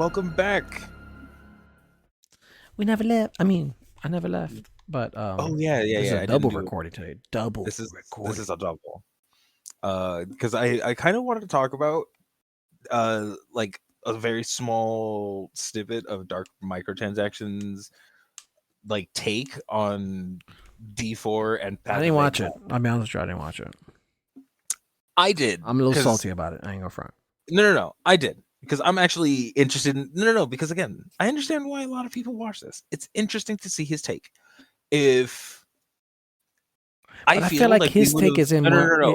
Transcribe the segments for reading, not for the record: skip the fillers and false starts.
Welcome back. We never left. I mean, I never left. But Oh yeah, this is a I didn't double do it. recording today. Double This recording. is a double. Because I kind of wanted to talk about like a very small snippet of dark microtransactions like take on D4 and I Path didn't of watch it. Exile. I'll be honest with you, I didn't watch it. I did I'm a little because salty about it. I ain't gonna front. no, I did because I'm actually interested in no because again I understand why a lot of people watch this. It's interesting to see his take. If But I feel feel like like we his would take have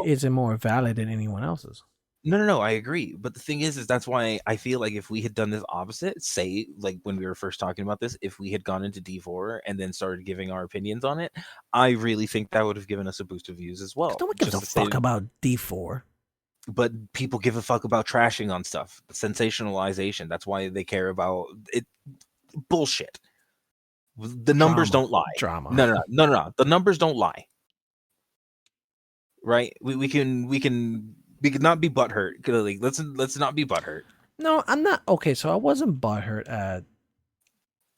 isn't more valid than anyone else's. No, I agree. But the thing is that's why I feel like if we had done this opposite, say, like when we were first talking about this, if we had gone into D4 and then started giving our opinions on it, I really think that would have given us a boost of views as well. No one gives a fuck about D4. But people give a fuck about trashing on stuff, sensationalization. That's why they care about it. Bullshit. The numbers don't lie. Drama. No. The numbers don't lie. Right? We can not be butthurt. Like, let's not be butthurt. No, I'm not. Okay, so I wasn't butthurt at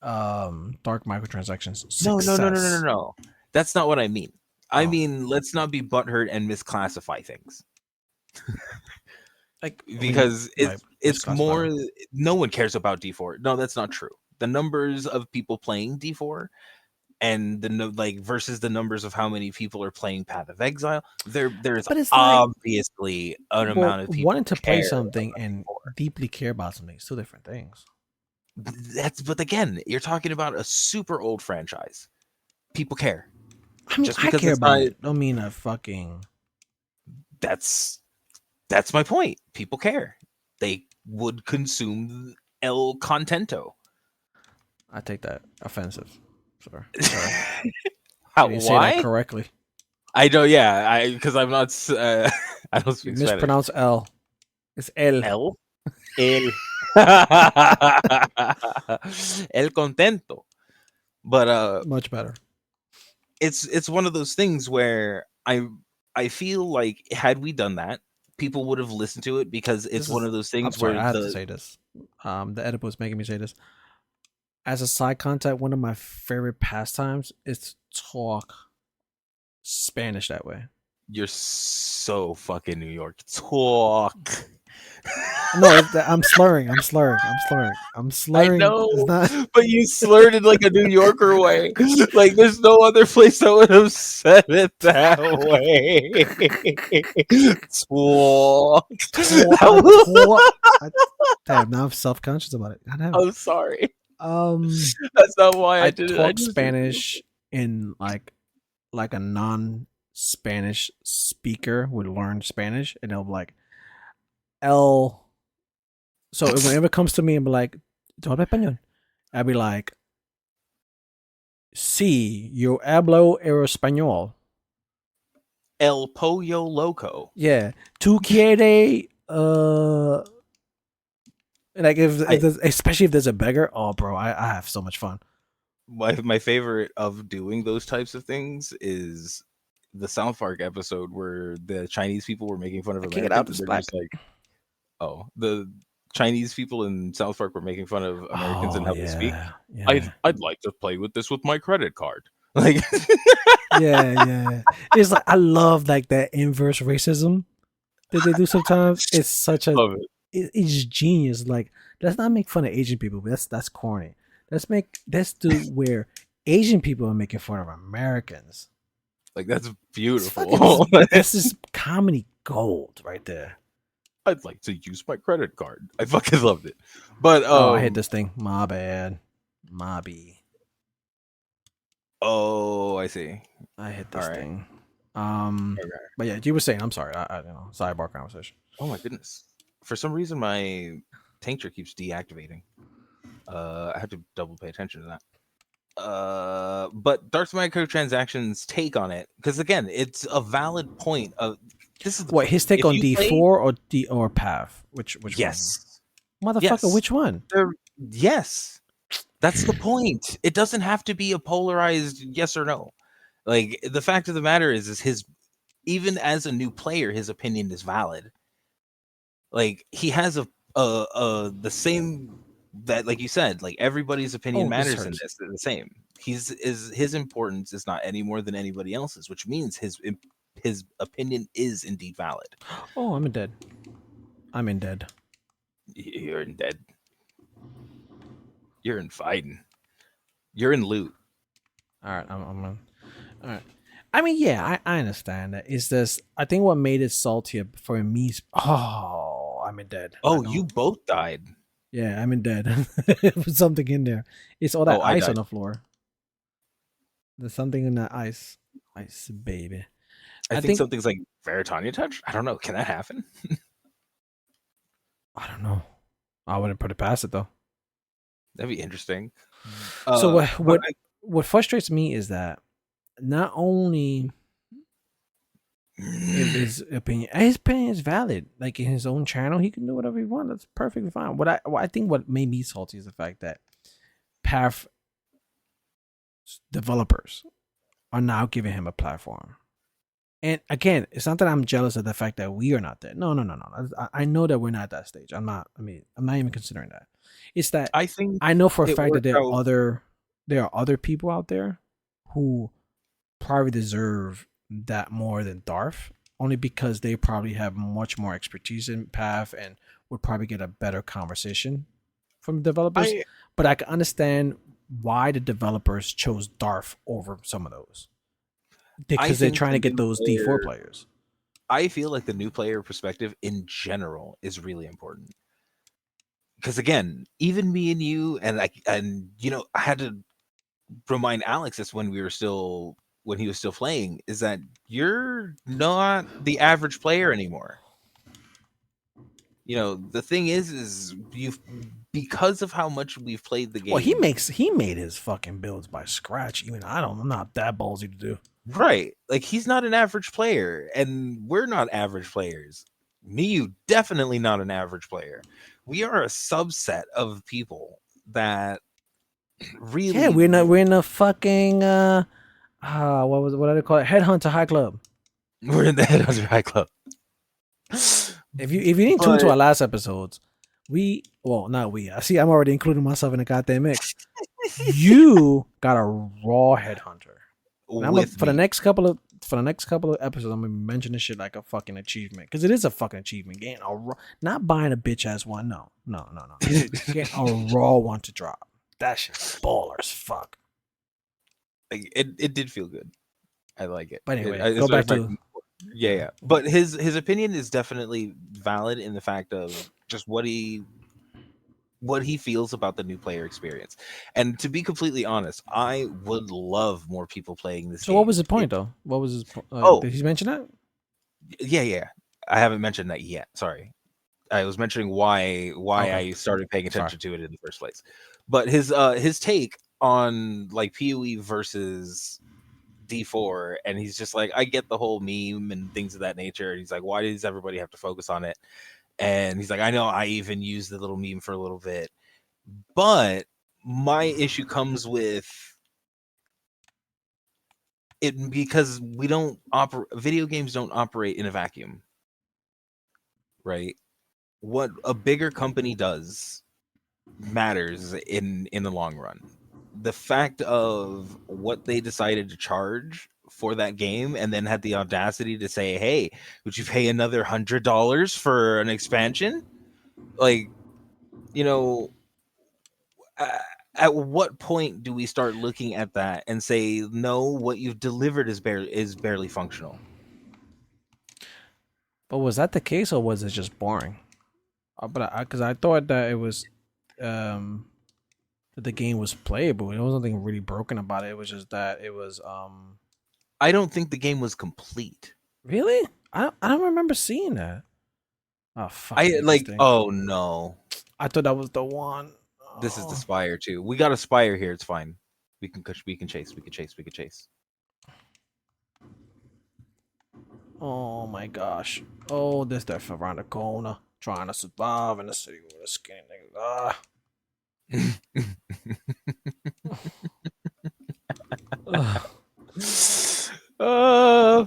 dark microtransactions success. No. That's not what I mean. I mean, let's not be butthurt and misclassify things. Like because it's more them. No one cares about D4. No, that's not true. The numbers of people playing D4 and versus the numbers of how many people are playing Path of Exile, there's obviously an amount of people wanting to play something and deeply care about something. It's two different things. But again, you're talking about a super old franchise. People care. I mean, I care about it. Don't mean a fucking. That's my point. People care. They would consume El Contento. I take that offensive. Sorry. How? You why? Say that correctly. I know. Yeah, because I'm not. I don't speak Spanish. Mispronounce L. It's El. El. El Contento. But much better. It's one of those things where I feel like had we done that, people would have listened to it because it's one of those things where I have to say this. The editor was making me say this. As a side contact, one of my favorite pastimes is to talk Spanish that way. You're so fucking New York. Talk. No, I'm slurring. I know, but you slurred it like a New Yorker way. Like there's no other place that would have said it that way. Damn, now I'm self-conscious about it. I'm sorry. That's not why I did it. I talk Spanish in like a non-Spanish speaker would learn Spanish, and they'll be like, "El." So whenever it comes to me and be like, "Do habla español?" I'll be like, "Sí, yo hablo español." El pollo loco. Yeah, tú quiere like especially if there's a beggar. Oh, bro, I have so much fun. My favorite of doing those types of things is the South Park episode where the Chinese people were making fun of Americans. They're just like, oh, the Chinese people in South Park were making fun of Americans and how they speak. Yeah. I'd like to play with this with my credit card. Like, yeah. It's like I love like that inverse racism that they do sometimes. It's such a it's genius. Like, let's not make fun of Asian people. That's corny. Let's do where Asian people are making fun of Americans. Like, that's beautiful. This is comedy gold right there. I'd like to use my credit card. I fucking loved it. But I hit this thing. My bad. Mobby. Oh, I see. I hit this thing. Okay. But yeah, you were saying. I'm sorry. I sidebar conversation. Oh my goodness. For some reason, my tincture keeps deactivating. I have to double pay attention to that. But dark microtransactions take on it, because again, it's a valid point of this is what his take on D4 or PAV. Which yes, one? Motherfucker, yes. Which one? Yes, that's the point. It doesn't have to be a polarized yes or no. Like, the fact of the matter is his, even as a new player, his opinion is valid. Like, he has the same that, like you said, like everybody's opinion matters in this. They're the same. His importance is not any more than anybody else's, which means his opinion is indeed valid. Oh, I'm in dead. I'm in dead. You're in dead. You're in fighting. You're in loot. All right, I'm on. All right. I mean, yeah, I understand that. It's just, I think what made it saltier for me is, oh, I'm in dead. Oh, you both died. Yeah, I'm in dead. There's something in there. It's all that ice on the floor. There's something in that ice. Ice, baby. I think something's like Veritania touch. I don't know. Can that happen? I don't know. I wouldn't put it past it though. That'd be interesting. So what frustrates me is that not only his opinion is valid. Like in his own channel, he can do whatever he wants. That's perfectly fine. What I think what made me salty is the fact that Path developers are now giving him a platform. And again, it's not that I'm jealous of the fact that we are not there. No. I know that we're not at that stage. I'm not even considering that. It's that I know for a fact that there are other people out there who probably deserve that more than Darth, only because they probably have much more expertise in Path and would probably get a better conversation from developers. But I can understand why the developers chose Darth over some of those. Because they're trying to get those D4 players. I feel like the new player perspective in general is really important. Because again, even me and you and I had to remind Alex this when he was still playing, is that you're not the average player anymore. The thing is because of how much we've played the game. Well, he made his fucking builds by scratch. Even I'm not that ballsy to do. Right. Like he's not an average player, and we're not average players. Me, you definitely not an average player. We are a subset of people that really. Yeah, we're in a fucking what do they call it? Headhunter High Club. We're in the Headhunter High Club. If you didn't tune to our last episodes, not we. I see I'm already including myself in the goddamn mix. You got a raw headhunter. For the next couple of episodes, I'm gonna mention this shit like a fucking achievement, because it is a fucking achievement. Getting not buying a bitch ass one. No. Getting a raw one to drop. That shit's baller as fuck. It did feel good. I like it. But anyway, go back to yeah. But his opinion is definitely valid in the fact of just what he feels about the new player experience. And to be completely honest, I would love more people playing this game. What was his point, though? What was his point? Did he mention that? Yeah. I haven't mentioned that yet. Sorry. I was mentioning why I started paying attention to it in the first place. But his take on like PoE versus D4, and he's just like, I get the whole meme and things of that nature. And he's like, why does everybody have to focus on it? And he's like, I know I even used the little meme for a little bit, but my issue comes with it because video games don't operate in a vacuum, right? What a bigger company does matters in the long run. The fact of what they decided to charge for that game, and then had the audacity to say, hey, would you pay another $100 for an expansion? Like, at what point do we start looking at that and say, no, what you've delivered is barely functional? But was that the case, or was it just boring? Because I thought that it was that the game was playable. There was nothing really broken about it. It was just that it was I don't think the game was complete. Really? I don't remember seeing that. Oh fuck! Oh no! I thought that was the one. This is the Spire too. We got a Spire here. It's fine. We can chase. Oh my gosh! Oh, this death around the corner, trying to survive in the city with a skinny nigga.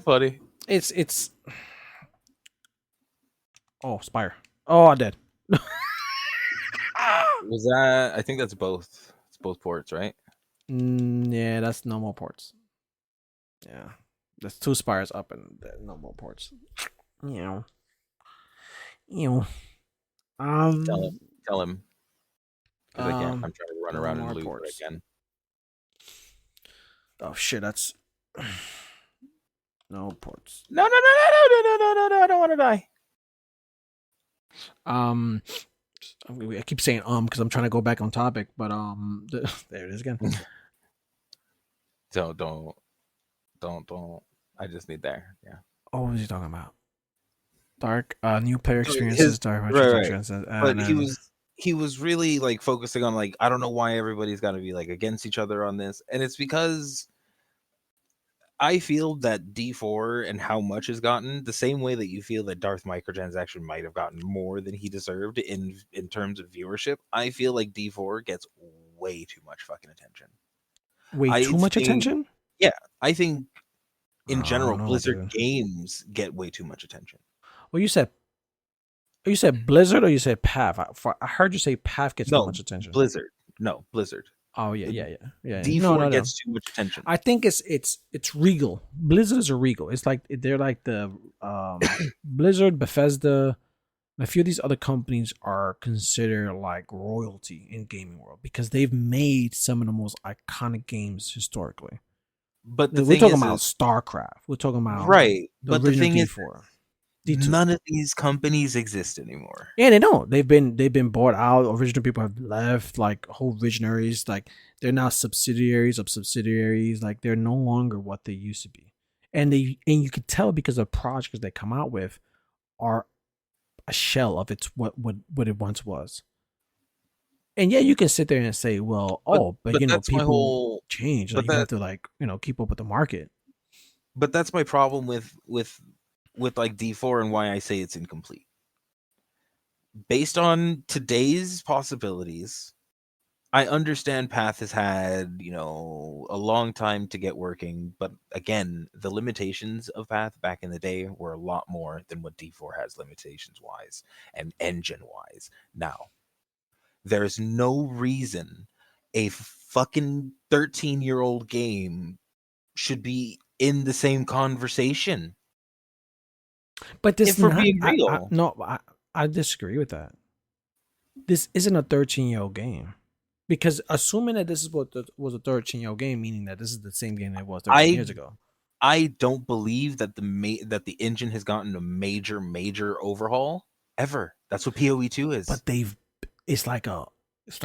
Funny. It's. Oh, Spire. Oh, I'm dead. Was that? I think that's both. It's both ports, right? Yeah, that's no more ports. Yeah, there's 2 spires up and no more ports. You know. Tell him, because I can't. I'm trying to run no around more and loot, but ports. I can. Oh shit, that's no ports. No! I don't want to die. I keep saying because I'm trying to go back on topic, but there it is again. Don't. I just need there. Yeah. Oh, what was he talking about? Dark new player experiences, dark microtransactions, right. But he was really like focusing on like, I don't know why everybody's got to be like against each other on this, and it's because I feel that D4 and how much has gotten the same way that you feel that Darth microtransaction might have gotten more than he deserved in terms of viewership. I feel like D4 gets way too much fucking attention. Way too much attention? Yeah, I think in general Blizzard dude. games get way too much attention. Well, you said Blizzard or you said Path? I heard you say Path gets too much attention. Blizzard. No, Blizzard. Oh yeah. D4 gets too much attention. I think it's Regal. Blizzard is a Regal. It's like they're like the Blizzard, Bethesda, a few of these other companies are considered like royalty in gaming world because they've made some of the most iconic games historically. But we're talking about StarCraft. We're talking about But the thing D4. Is, none of these companies exist anymore. Yeah, they don't. They've been bought out. Original people have left. Like whole visionaries, like they're now subsidiaries of subsidiaries. Like they're no longer what they used to be. And you can tell because the projects they come out with are a shell of what it once was. And yeah, you can sit there and say, well, but you know, people change. Like you have to like, you know, keep up with the market. But that's my problem with like D4 and why I say it's incomplete. Based on today's possibilities, I understand Path has had, you know, a long time to get working, but again, the limitations of Path back in the day were a lot more than what D4 has limitations wise and engine wise. Now, there's no reason a fucking 13-year-old game should be in the same conversation. But this if we're being real. I disagree with that. This isn't a 13-year-old game. Because assuming that this is what was a 13-year-old game, meaning that this is the same game that it was 13 years ago. I don't believe that the engine has gotten a major overhaul ever. That's what PoE2 is. But it's like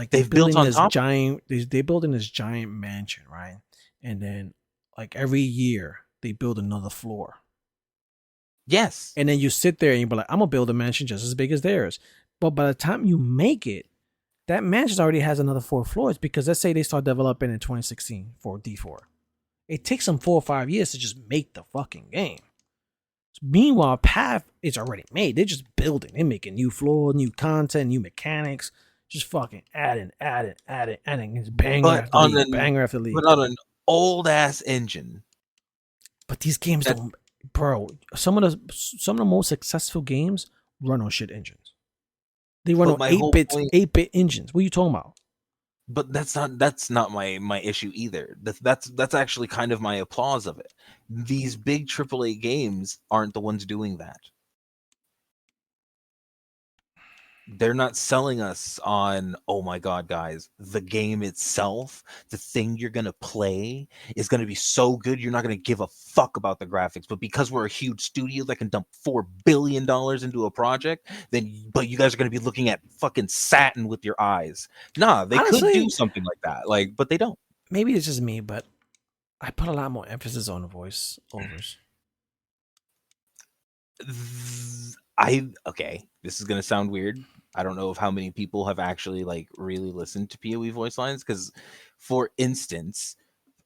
they've built on this top. They building this giant mansion, right? And then like every year they build another floor. Yes. And then you sit there and you be like, I'm gonna build a mansion just as big as theirs. But by the time you make it, that mansion already has another 4 floors because let's say they start developing in 2016 for D4. It takes them 4 or 5 years to just make the fucking game. Meanwhile, Path is already made. They're just building. They're making new floor, new content, new mechanics. Just fucking adding. It's banger after league. But on an old ass engine. But these games don't, bro. Some of the most successful games run on shit engines. They run on 8-bit engines. What are you talking about? But that's not my issue either. That's actually kind of my applause of it. These big AAA games aren't the ones doing that. They're not selling us on, oh my god, guys, the game itself, the thing you're going to play is going to be so good, you're not going to give a fuck about the graphics. But because we're a huge studio that can dump $4 billion into a project, but you guys are going to be looking at fucking satin with your eyes. Nah, they honestly, could do something like that, but they don't. Maybe it's just me, but I put a lot more emphasis on the voice overs. Okay, this is going to sound weird. I don't know if how many people have actually really listened to PoE voice lines, because for instance,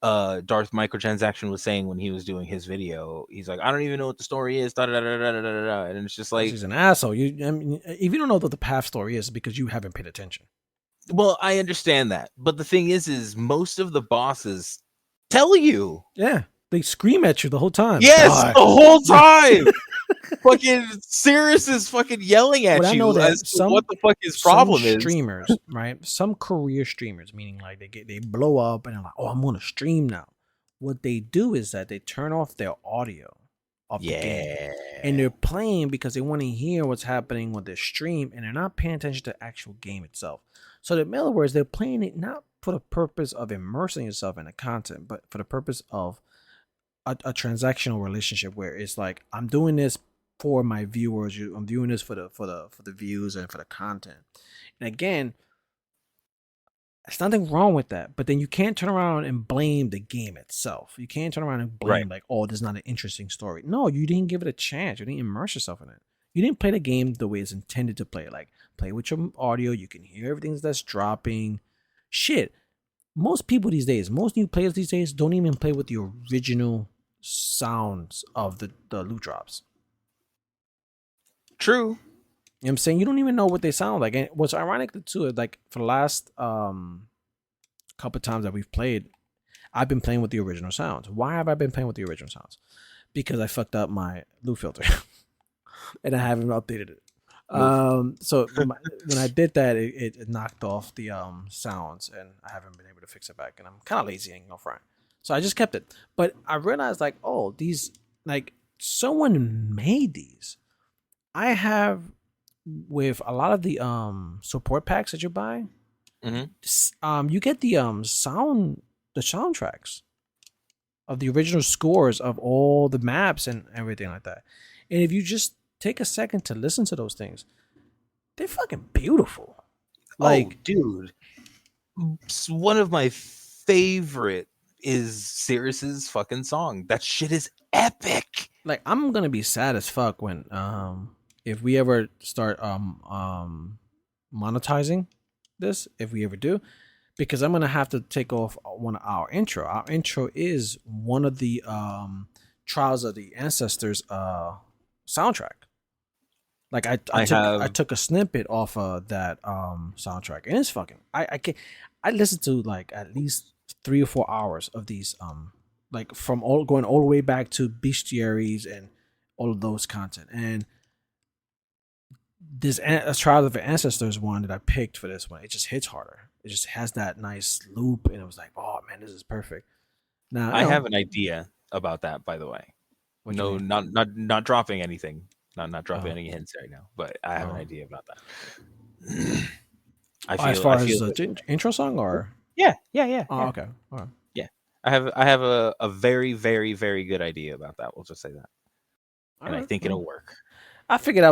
Darth Microtransaction was saying when he was doing his video, he's like, I don't even know what the story is, and it's just like, he's an asshole. If you don't know what the Path story is, because you haven't paid attention. Well, I understand that, but the thing is most of the bosses tell you. Yeah, they scream at you the whole time. Yes, the whole time. fucking Cirrus is fucking yelling at I know you that as to what the fuck his problem is. Streamers, right? Some career streamers, meaning like they blow up and they're like, oh, I'm gonna stream now. What they do is that they turn off their audio of the game, and they're playing because they want to hear what's happening with their stream, and they're not paying attention to the actual game itself. So in other words, they're playing it not for the purpose of immersing yourself in the content, but for the purpose of a transactional relationship where it's like, I'm doing this for my viewers, I'm doing this for the views and for the content. And again, there's nothing wrong with that, but then you can't turn around and blame the game itself. You can't turn around and blame like, oh, this is not an interesting story. No, you didn't give it a chance. You didn't immerse yourself in it. You didn't play the game the way it's intended to play. Like, play with your audio. You can hear everything that's dropping. Shit. Most people these days, most new players these days don't even play with the original sounds of the loot drops. True. You know what I'm saying? You don't even know what they sound like. And what's ironic too is, like, for the last couple times that we've played, I've been playing with the original sounds. Why have I been playing with the original sounds? Because I fucked up my loot filter and I haven't updated it. So when I did that, it knocked off the sounds, and I haven't been able to fix it back. And I'm kind of lazy, ain't no front. So I just kept it. But I realized, like, oh, these, like, someone made these. I have, with a lot of the support packs that you buy, you get the soundtracks of the original scores of all the maps and everything like that. And if you just take a second to listen to those things, they're fucking beautiful. Like, oh, dude, one of my favorite is Cirrus's fucking song. That shit is epic. Like, I'm gonna be sad as fuck when if we ever start monetizing this, if we ever do, because I'm gonna have to take off our intro. Our intro is one of the Trials of the Ancestors soundtrack. Like, I took a snippet off of that soundtrack, and it's fucking, I listened to like at least 3 or 4 hours of these like, from going all the way back to Bestiaries and all of those content. And this Trials of the Ancestors one that I picked for this one, it just hits harder. It just has that nice loop, and it was like, oh man, this is perfect. Now I have an idea about that, by the way. No, not dropping anything. Not dropping any hints right now, but I have an idea about that. As far as the intro song, or yeah. Oh, okay. All right. Yeah, I have a very, very, very good idea about that. We'll just say that, and I think it'll work. I figured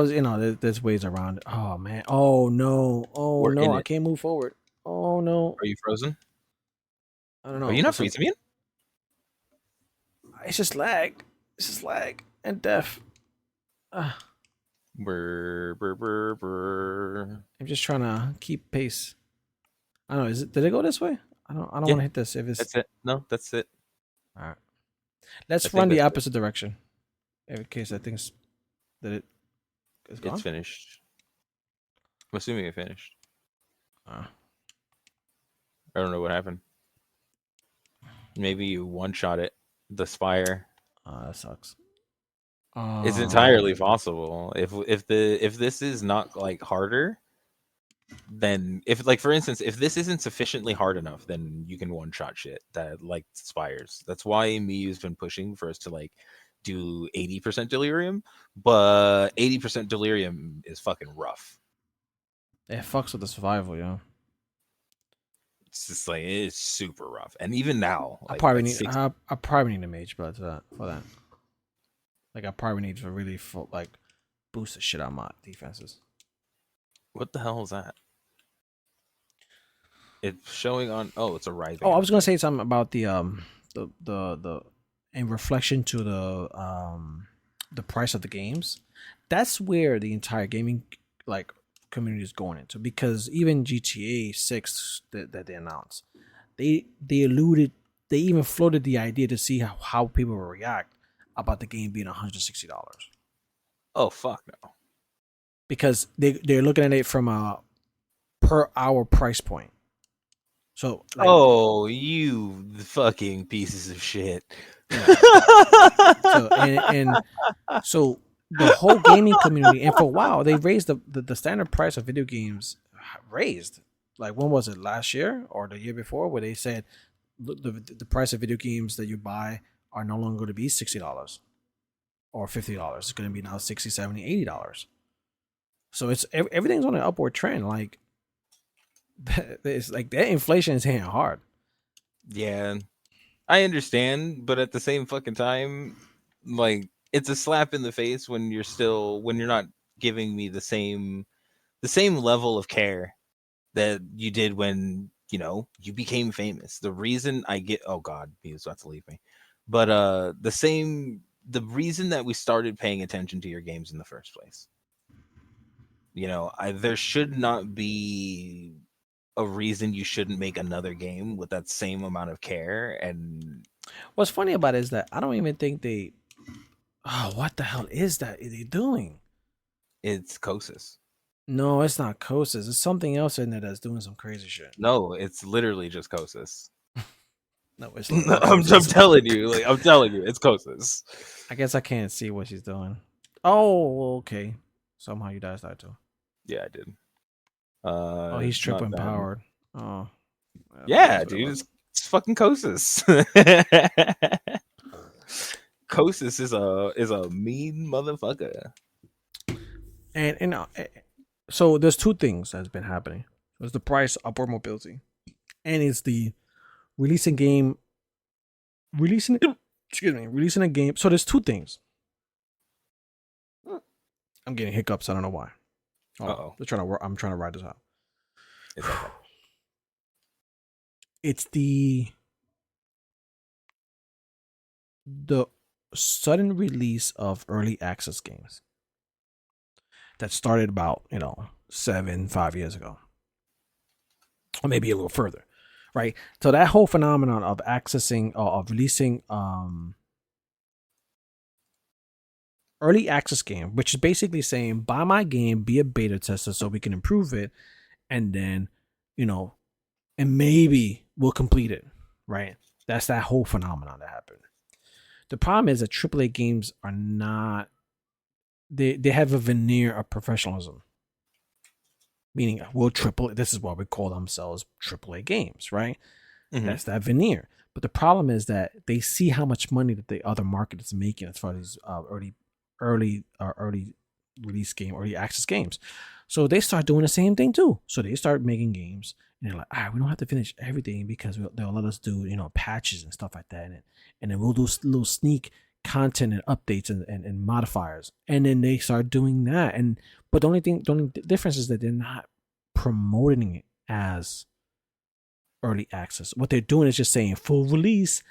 there's ways around it. Oh man. Oh no. Oh no. I can't move forward. Oh no. Are you frozen? I don't know. Are you not freezing me? It's just lag. It's just lag and death. Brr. I'm just trying to keep pace. I don't know. Did it go this way? I don't want to hit this. If it's, that's it. No, that's it. All right. Let's run the opposite direction. In case I think that it's finished. I'm assuming it finished. I don't know what happened. Maybe you one-shot it. The spire. That sucks. It's entirely possible. If this is not like harder, then for instance, if this isn't sufficiently hard enough, then you can one-shot shit that like spires. That's why Miyu's been pushing for us to like do 80% delirium, but 80% delirium is fucking rough. It fucks with the survival, yeah. It's just like, it's super rough, and even now, like, I probably need a mage blood for that. Like, I probably need to really boost the shit out of my defenses. What the hell is that? It's showing on. Oh, it's a writhing. Oh, I was gonna say something about the in reflection to the price of the games. That's where the entire gaming community is going into, because even GTA 6 that they announced, they even floated the idea to see how people will react about the game being $160. Oh fuck no! Because they're looking at it from a per hour price point. So oh, you fucking pieces of shit. So the whole gaming community, and for a while they raised the standard price of video games. Raised, like, when was it, last year or the year before, where they said the price of video games that you buy are no longer going to be $60 or $50. It's going to be now $60, $70, $80. So it's everything's on an upward trend. Like, it's like that inflation is hitting hard. Yeah, I understand, but at the same fucking time, like, it's a slap in the face when you're not giving me the same level of care that you did when you became famous. The reason I get, oh god, he was about to leave me, but the reason that we started paying attention to your games in the first place. There should not be a reason you shouldn't make another game with that same amount of care. And what's funny about it is that I don't even think they. Oh, what the hell is that? Are they doing? It's Kosis. No, it's not Kosis. It's something else in there that's doing some crazy shit. No, it's literally just Kosis. No, it's not. I'm telling you, it's Kosis. I guess I can't see what she's doing. Oh, okay. Somehow you guys died too. Yeah, I did. Oh, he's triple empowered. Oh, yeah, dude, it's fucking Kosis. Kosis is a mean motherfucker. And so there's two things that's been happening. There's the price upward mobility, and it's the releasing a game. So there's two things. I'm getting hiccups. I don't know why. Oh, I'm trying to write this out. It's okay. It's the sudden release of early access games that started about 5 years ago, or maybe a little further, right? So that whole phenomenon of accessing of releasing early access game, which is basically saying, buy my game, be a beta tester so we can improve it, and then and maybe we'll complete it, right? That's that whole phenomenon that happened. The problem is that AAA games are not. They have a veneer of professionalism, meaning this is why we call themselves AAA games, right? Mm-hmm. That's that veneer. But the problem is that they see how much money that the other market is making as far as early release game, early access games. So they start doing the same thing too. So they start making games, and they're like, we don't have to finish everything because they'll let us do patches and stuff like that, and then we'll do little sneak content and updates and modifiers, and then they start doing that. But the only difference is that they're not promoting it as early access. What they're doing is just saying full release,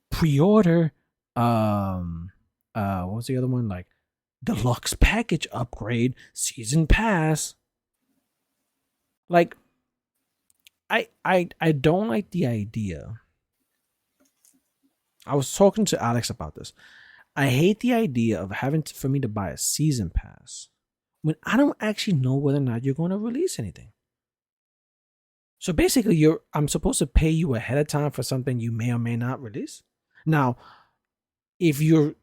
pre-order, what was the other one, like deluxe package upgrade, season pass. Like, I don't like the idea. I was talking to Alex about this. I hate the idea of having for me to buy a season pass when I don't actually know whether or not you're going to release anything. So basically, I'm supposed to pay you ahead of time for something you may or may not release. Now, his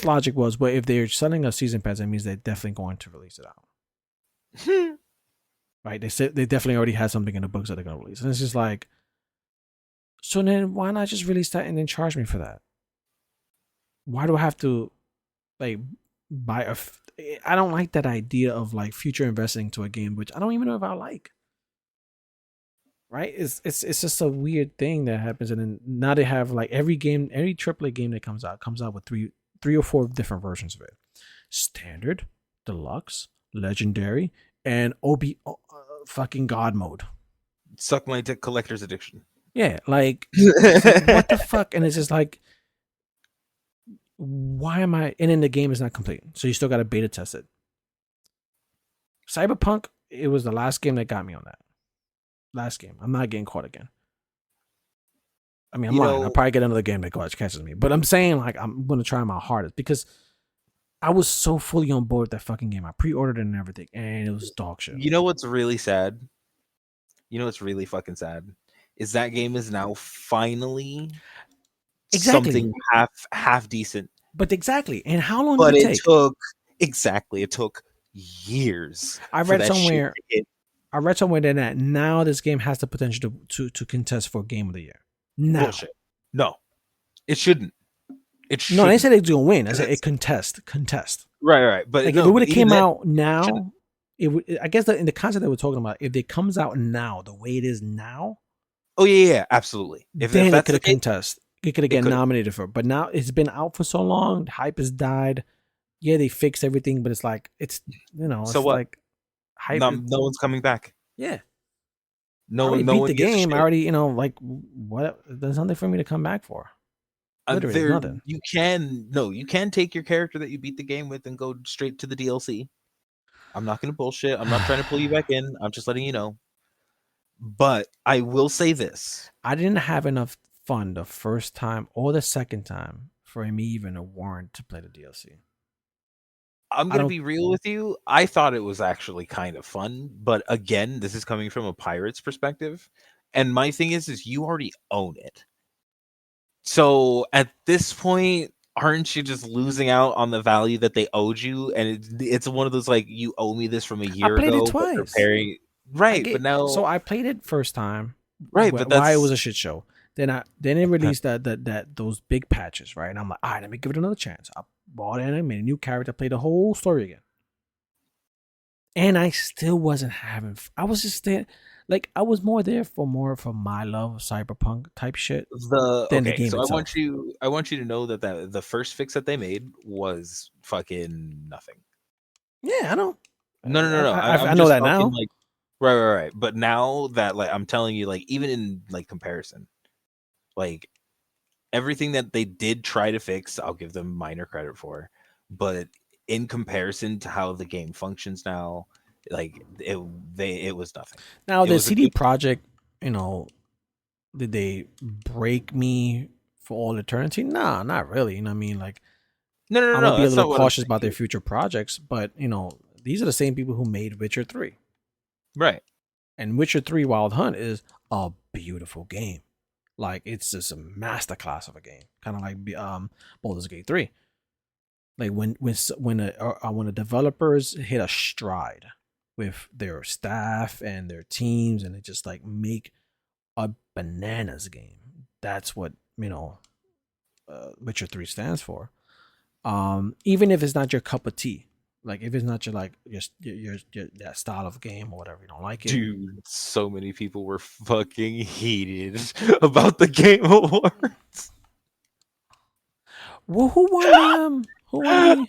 logic was, well, if they're selling a season pass, that means they're definitely going to release it out. Right? They said they definitely already had something in the books that they're going to release. And it's just like, so then why not just release that and then charge me for that? Why do I have to buy I don't like that idea of future investing to a game, which I don't even know if I like. Right? It's just a weird thing that happens, and then now they have every AAA game that comes out with three or four different versions of it: standard, deluxe, legendary, and fucking god mode. Suck my dick collector's edition. Yeah, what the fuck? And it's just why am I? And then the game is not complete, so you still got to beta test it. Cyberpunk, it was the last game that got me on that. Last game. I'm not getting caught again. I mean, I'm lying. I'll probably get another game that catches me. But I'm saying, I'm going to try my hardest because I was so fully on board with that fucking game. I pre-ordered it and everything, and it was dog shit. You know what's really sad? You know what's really fucking sad? Is that game is now finally something half decent. But exactly, and how long But did it it take? it took years. I read somewhere. I read somewhere that now this game has the potential to contest for Game of the Year. Now. Bullshit. No, it shouldn't. It shouldn't. No, I said it's gonna win. I said it contest. Right. But like no, if it would have came out now, it would. I guess in the concept that we're talking about, if it comes out now, the way it is now. Oh yeah, absolutely. Then it could have contest. It could have get nominated for. But now it's been out for so long. The hype has died. Yeah, they fixed everything, but it's like it's so what? Like hype. No one's coming back. Yeah. No one beat the game. I already, like what? There's nothing for me to come back for. Literally nothing. You can take your character that you beat the game with and go straight to the DLC. I'm not going to bullshit. I'm not trying to pull you back in. I'm just letting you know. But I will say this. I didn't have enough fun the first time or the second time for me even to warrant to play the DLC. I'm going to be real with you. I thought it was actually kind of fun. But again, this is coming from a pirate's perspective. And my thing is you already own it. So at this point, aren't you just losing out on the value that they owed you? And it's one of those like, you owe me this from a year ago. I played it twice. But now so I played it first time. Right, but why it was a shit show. Then it released that those big patches, right? And I'm like, all right, let me give it another chance. I bought it and made a new character, played the whole story again. And I still wasn't having. I was just there. Like I was more there for my love of cyberpunk type shit than the game itself. I want you to know that the first fix that they made was fucking nothing. Yeah, I know. No. I know that now. Like, right. But now that like I'm telling you, like even in like comparison, like everything that they did try to fix, I'll give them minor credit for. But in comparison to how the game functions now, like it was nothing. Now the CD Projekt, did they break me for all eternity? Nah, not really. You know what I mean? Like, no. I'm gonna be a little cautious about their future projects, but these are the same people who made Witcher 3, right? And Witcher 3 Wild Hunt is a beautiful game. Like it's just a masterclass of a game, kind of like Baldur's Gate 3. Like when the developers hit a stride with their staff and their teams, and they just like make a bananas game. That's what Witcher 3 stands for. Even if it's not your cup of tea, like if it's not your like your that style of game or whatever, you don't like it. Dude, so many people were fucking heated about the Game Awards. Well, who won? Who won?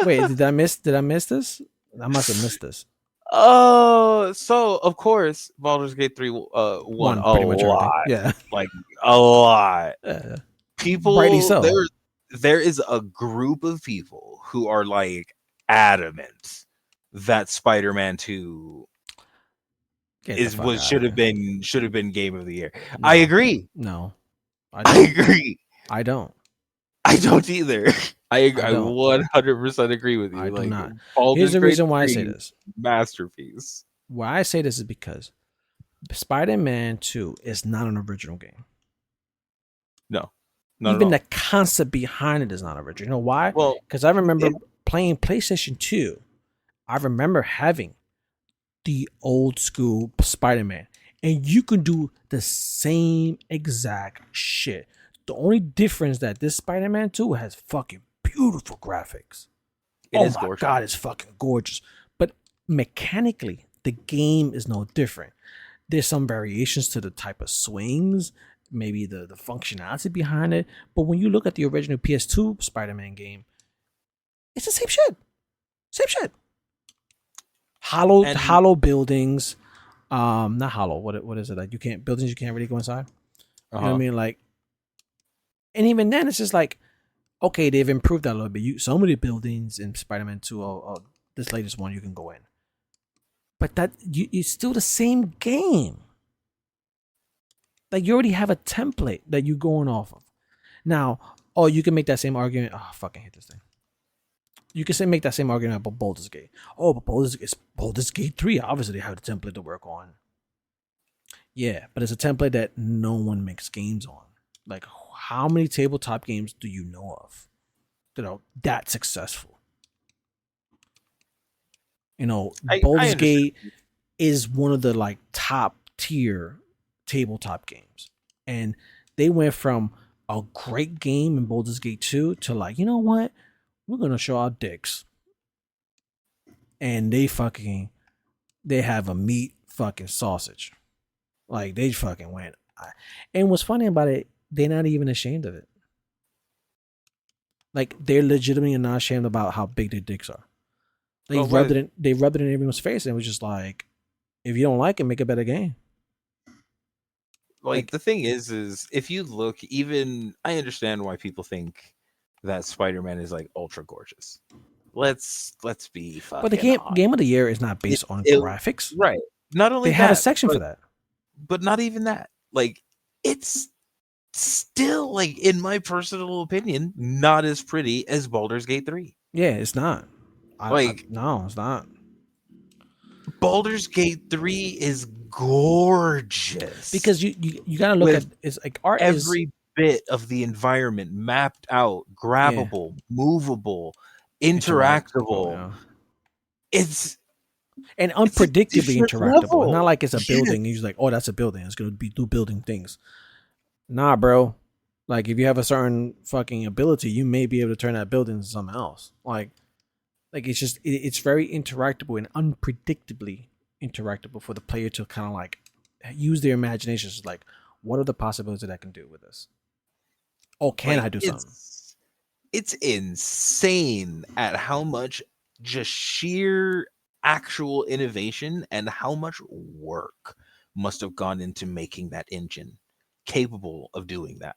Wait, did I miss this? I must have missed this. Oh, so of course, Baldur's Gate 3 won a lot. Yeah, like a lot. People, rightly so. There is a group of people who are like adamant that Spider-Man 2 should have been Game of the Year. No, I agree. No, I agree. I don't. I don't either. I 100% agree with you. I do not. Baldur's Here's the reason why I say this. Masterpiece. Why I say this is because Spider-Man 2 is not an original game. No. Even the concept behind it is not original. You know why? Well, because I remember playing PlayStation 2. I remember having the old school Spider-Man. And you can do the same exact shit. The only difference that this Spider-Man 2 has fucking beautiful graphics. Oh my God, it's fucking gorgeous. But mechanically, the game is no different. There's some variations to the type of swings, maybe the functionality behind it. But when you look at the original PS2 Spider-Man game, it's the same shit. Same shit. Hollow buildings. Not hollow. What is it? Like buildings you can't really go inside. You know what I mean? Like, and even then, it's just like, okay, they've improved that a little bit. Some of the buildings in Spider-Man 2, this latest one, you can go in. But it's still the same game. Like, you already have a template that you're going off of. Now, you can make that same argument. Oh, I fucking hate this thing. You can make that same argument about Baldur's Gate. Oh, but Baldur's Gate 3. Obviously, they have the template to work on. Yeah, but it's a template that no one makes games on. Like, how many tabletop games do you know of that are that successful? Baldur's Gate is one of the like top tier tabletop games, and they went from a great game in Baldur's Gate 2 to like, you know what, we're gonna show our dicks, and they have a meat fucking sausage, like they fucking went. And what's funny about it, they're not even ashamed of it. Like they're legitimately not ashamed about how big their dicks are. They rubbed it in everyone's face, and it was just like, if you don't like it, make a better game. Like the thing is if you look, even I understand why people think that Spider-Man is like ultra gorgeous. Let's be fucking. But the game of the year is not based on graphics, right? Not only they had a section for that, but not even that. Like it's still, like, in my personal opinion, not as pretty as Baldur's Gate 3. Yeah, it's not. No, it's not. Baldur's Gate 3 is gorgeous because you gotta look at it's like art. Every bit of the environment mapped out, grabbable, movable, interactable. Yeah. It's and unpredictably interactable. Level. It's not like it's a building. You're like, oh, that's a building. It's gonna do building things. Nah, bro. Like if you have a certain fucking ability, you may be able to turn that building into something else. Like it's just it's very interactable and unpredictably interactable for the player to kind of like use their imaginations. Like, what are the possibilities that I can do with this? Oh, can I do something? It's insane at how much just sheer actual innovation and how much work must have gone into making that engine capable of doing that.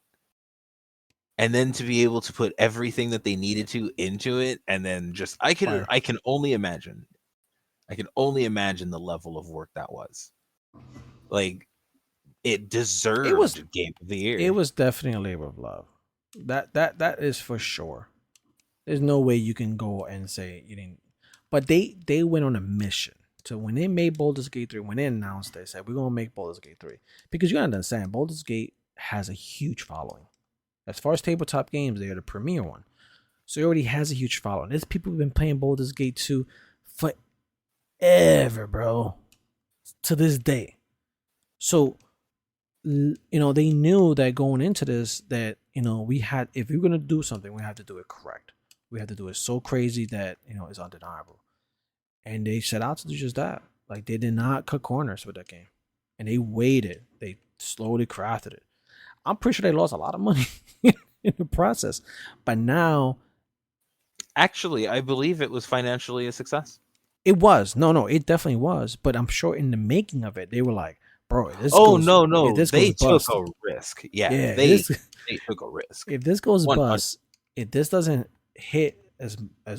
And then to be able to put everything that they needed to into it, and then just I can only imagine the level of work that was. Like, it deserved Game of the Year. It was definitely a labor of love. That is for sure. There's no way you can go and say you didn't. But they went on a mission. So when they made Baldur's Gate 3, when they announced it, they said, we're going to make Baldur's Gate 3. Because you got to understand, Baldur's Gate has a huge following. As far as tabletop games, they are the premier one. So it already has a huge following. There's people who've been playing Baldur's Gate 2 forever, bro. To this day. So, they knew that going into this, that, if we're going to do something, we have to do it correct. We have to do it so crazy that, it's undeniable. And they set out to do just that. Like, they did not cut corners with that game. And they waited. They slowly crafted it. I'm pretty sure they lost a lot of money in the process. But now... Actually, I believe it was financially a success. It was. No, it definitely was. But I'm sure in the making of it, they were like, bro, they took a risk. Yeah, they took a risk. If this goes bust, if this doesn't hit as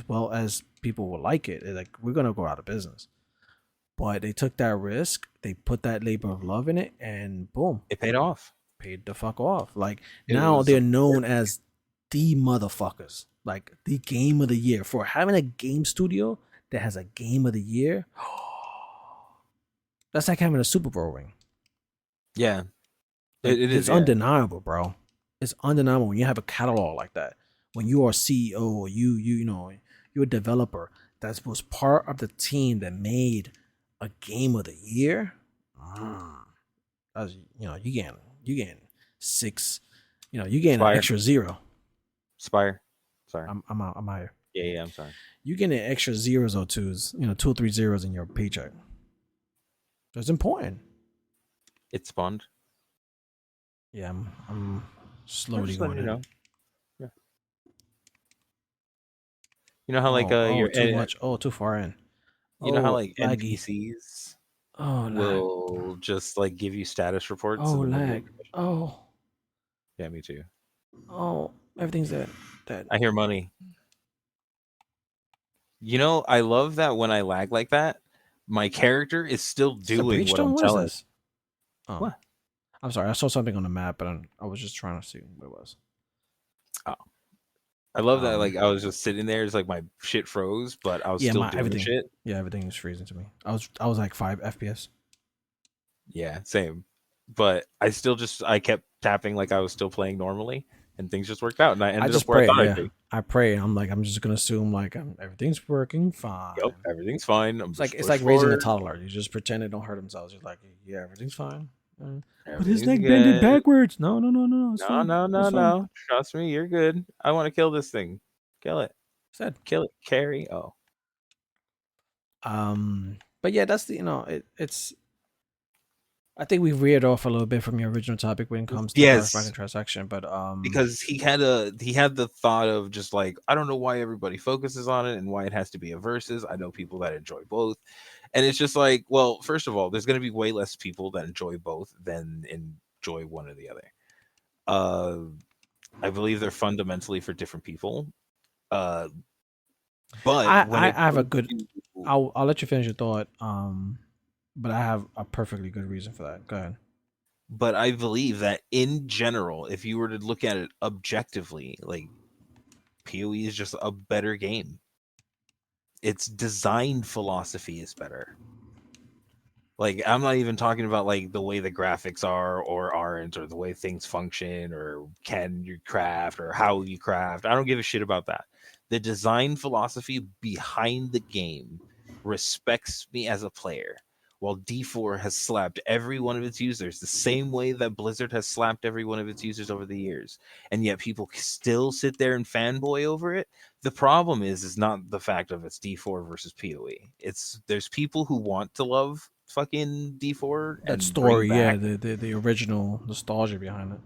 well as people will like it, like, we're going to go out of business. But they took that risk. They put that labor of love in it, and boom. It paid off. Paid the fuck off. Like, now they're known as the motherfuckers. Like, the game of the year. For having a game studio that has a game of the year, that's like having a Super Bowl ring. Yeah. It's undeniable, bro. It's undeniable when you have a catalog like that. When you are CEO or you're a developer that was part of the team that made a game of the year. You getting 6, you getting an extra 0. Spire. Sorry. I'm out here. Yeah, I'm sorry. You getting an extra 0s or 2s, 2 or 3 zeros in your paycheck. That's important. It spawned. Yeah, I'm slowly going in. Yeah. You know how you're too much. Too far in. You know how NPCs will just like give you status reports. Lag. Yeah, me too. Everything's dead. I hear money. I love that when I lag like that, my character is still doing what I'm telling. Oh. What? I'm sorry. I saw something on the map, but I was just trying to see what it was. Oh. I love that. Like, I was just sitting there. It's like my shit froze, but I was still doing everything. Shit. Yeah, everything was freezing to me. I was like 5 FPS. Yeah, same. but I kept tapping like I was still playing normally, and things just worked out, and I I ended up just where I pray. thought I'd Yeah, be. I pray. I'm just gonna assume like everything's working fine. Yep, everything's fine. I'm just It's push like raising a forward. toddler. You just pretend they don't hurt themselves. You're like, yeah, everything's fine. But his Everything's neck bended good. backwards. No, no, no, no. It's No, fine. no, It's no, fine. no. Trust me, you're good. I want to kill this thing. Kill it. Said. Kill it. Carry. Oh. But yeah, that's the it's. I think we veered off a little bit from your original topic when it comes to first Yes, microtransaction, but because he had the thought of just like, I don't know why everybody focuses on it and why it has to be a versus. I know people that enjoy both, and it's just like, well, first of all, there's going to be way less people that enjoy both than enjoy one or the other. Uh, I believe they're fundamentally for different people. Uh, but when I it have a comes good. to, I'll let you finish your thought. But I have a perfectly good reason for that. Go ahead. but I believe that in general, if you were to look at it objectively, like PoE is just a better game. Its design philosophy is better. Like, I'm not even talking about like the way the graphics are or aren't, or the way things function, or can you craft, or how you craft. I don't give a shit about that. The design philosophy behind the game respects me as a player. While D4 has slapped every one of its users the same way that Blizzard has slapped every one of its users over the years, and yet people still sit there and fanboy over it. The problem is not the fact of it's D4 versus PoE. It's there's people who want to love fucking D4 That and bring story, yeah, back, the original nostalgia behind it.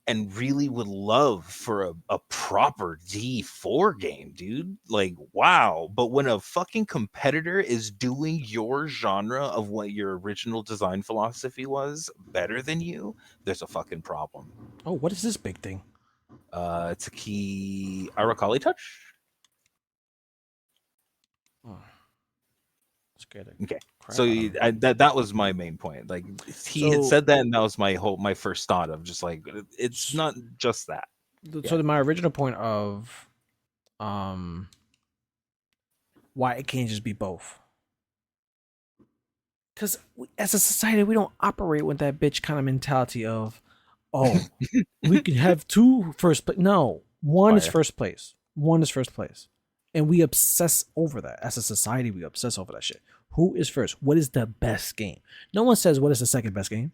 and really would love for a proper D4 game, dude. Like, wow. But when a fucking competitor is doing your genre of what your original design philosophy was better than you, there's a fucking problem. Oh, what is this big thing? It's a key Arakali touch. Oh, scared the Okay. So crap out of me. that was my main point. Like, he had So, said that, and that was my first thought of just like, it's not just that. Yeah. my original point of um why it can't just be both. Because as a society, we don't operate with that bitch kind of mentality of, oh, we could have two first place. No, one is Fire. first place. One is first place. And we obsess over that. As a society, we obsess over that shit. Who is first? What is the best game? No one says what is the second best game.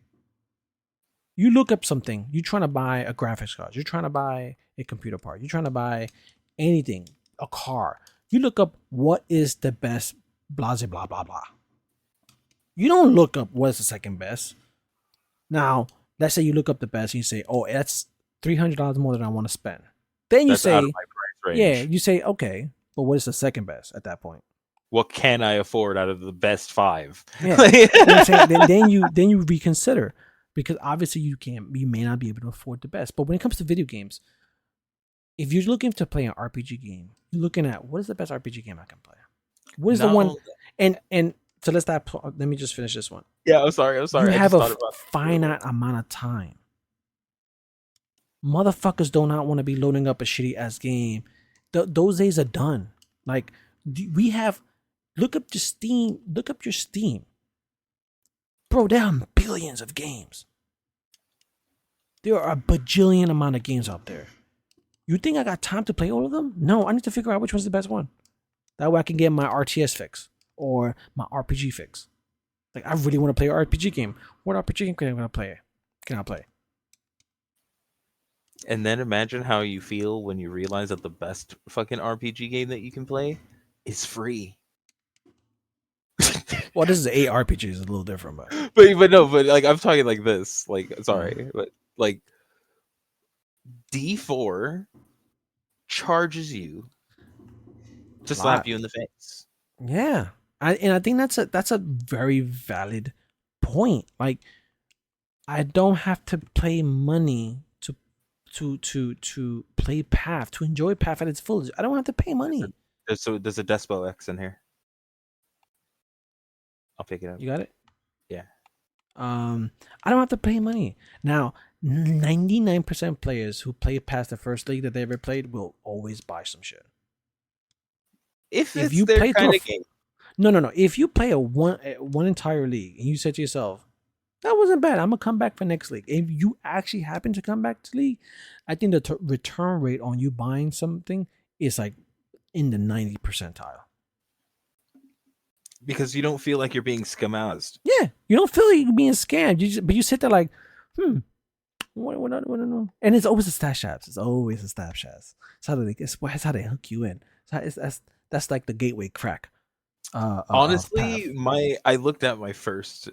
You look up something. You're trying to buy a graphics card. You're trying to buy a computer part. You're trying to buy anything, a car. You look up what is the best, blah, blah, blah, blah. You don't look up what is the second best. Now, let's say you look up the best and you say, oh, that's $300 more than I want to spend. Then you That's out of say, my price range. yeah, you say, okay, but what is the second best at that point? What can I afford out of the best 5? Yeah. then you reconsider, because obviously you may not be able to afford the best. But when it comes to video games, if you're looking to play an RPG game, you're looking at what is the best RPG game I can play? What is the one? And so let me just finish this one. Yeah, I'm sorry. You have a finite amount of time. Motherfuckers do not want to be loading up a shitty ass game. Those days are done. Like, we have, look up your Steam. Look up your Steam, bro. There are billions of games. There are a bajillion amount of games out there. You think I got time to play all of them? No, I need to figure out which one's the best one. That way I can get my RTS fix or my RPG fix. Like, I really want to play an RPG game. What RPG game can I play? And then imagine how you feel when you realize that the best fucking RPG game that you can play is free. Well, this is a RPG, is a little different, but like, I'm talking like this. Like, sorry, but like, D4 charges you to slap you in the face. Yeah, I think that's a very valid point. Like, I don't have to pay money to play Path, to enjoy Path at its fullest. I don't have to pay money. So there's a Despo X in here. I'll pick it up. You got it? Yeah. I don't have to pay money. Now, 99% of players who play past the first league that they ever played will always buy some shit. If you play kind of game. No. If you play a one entire league and you say to yourself, That wasn't bad. I'm gonna come back for next league. If you actually happen to come back to league, I think the return rate on you buying something is like in the 90 percentile. Because you don't feel like you're being scammed. Yeah, you don't feel like you're being scammed. But you sit there like, what, and it's always the stash apps. It's always the stash apps. It's how they hook you in. That's like the gateway crack. Honestly, I looked at my first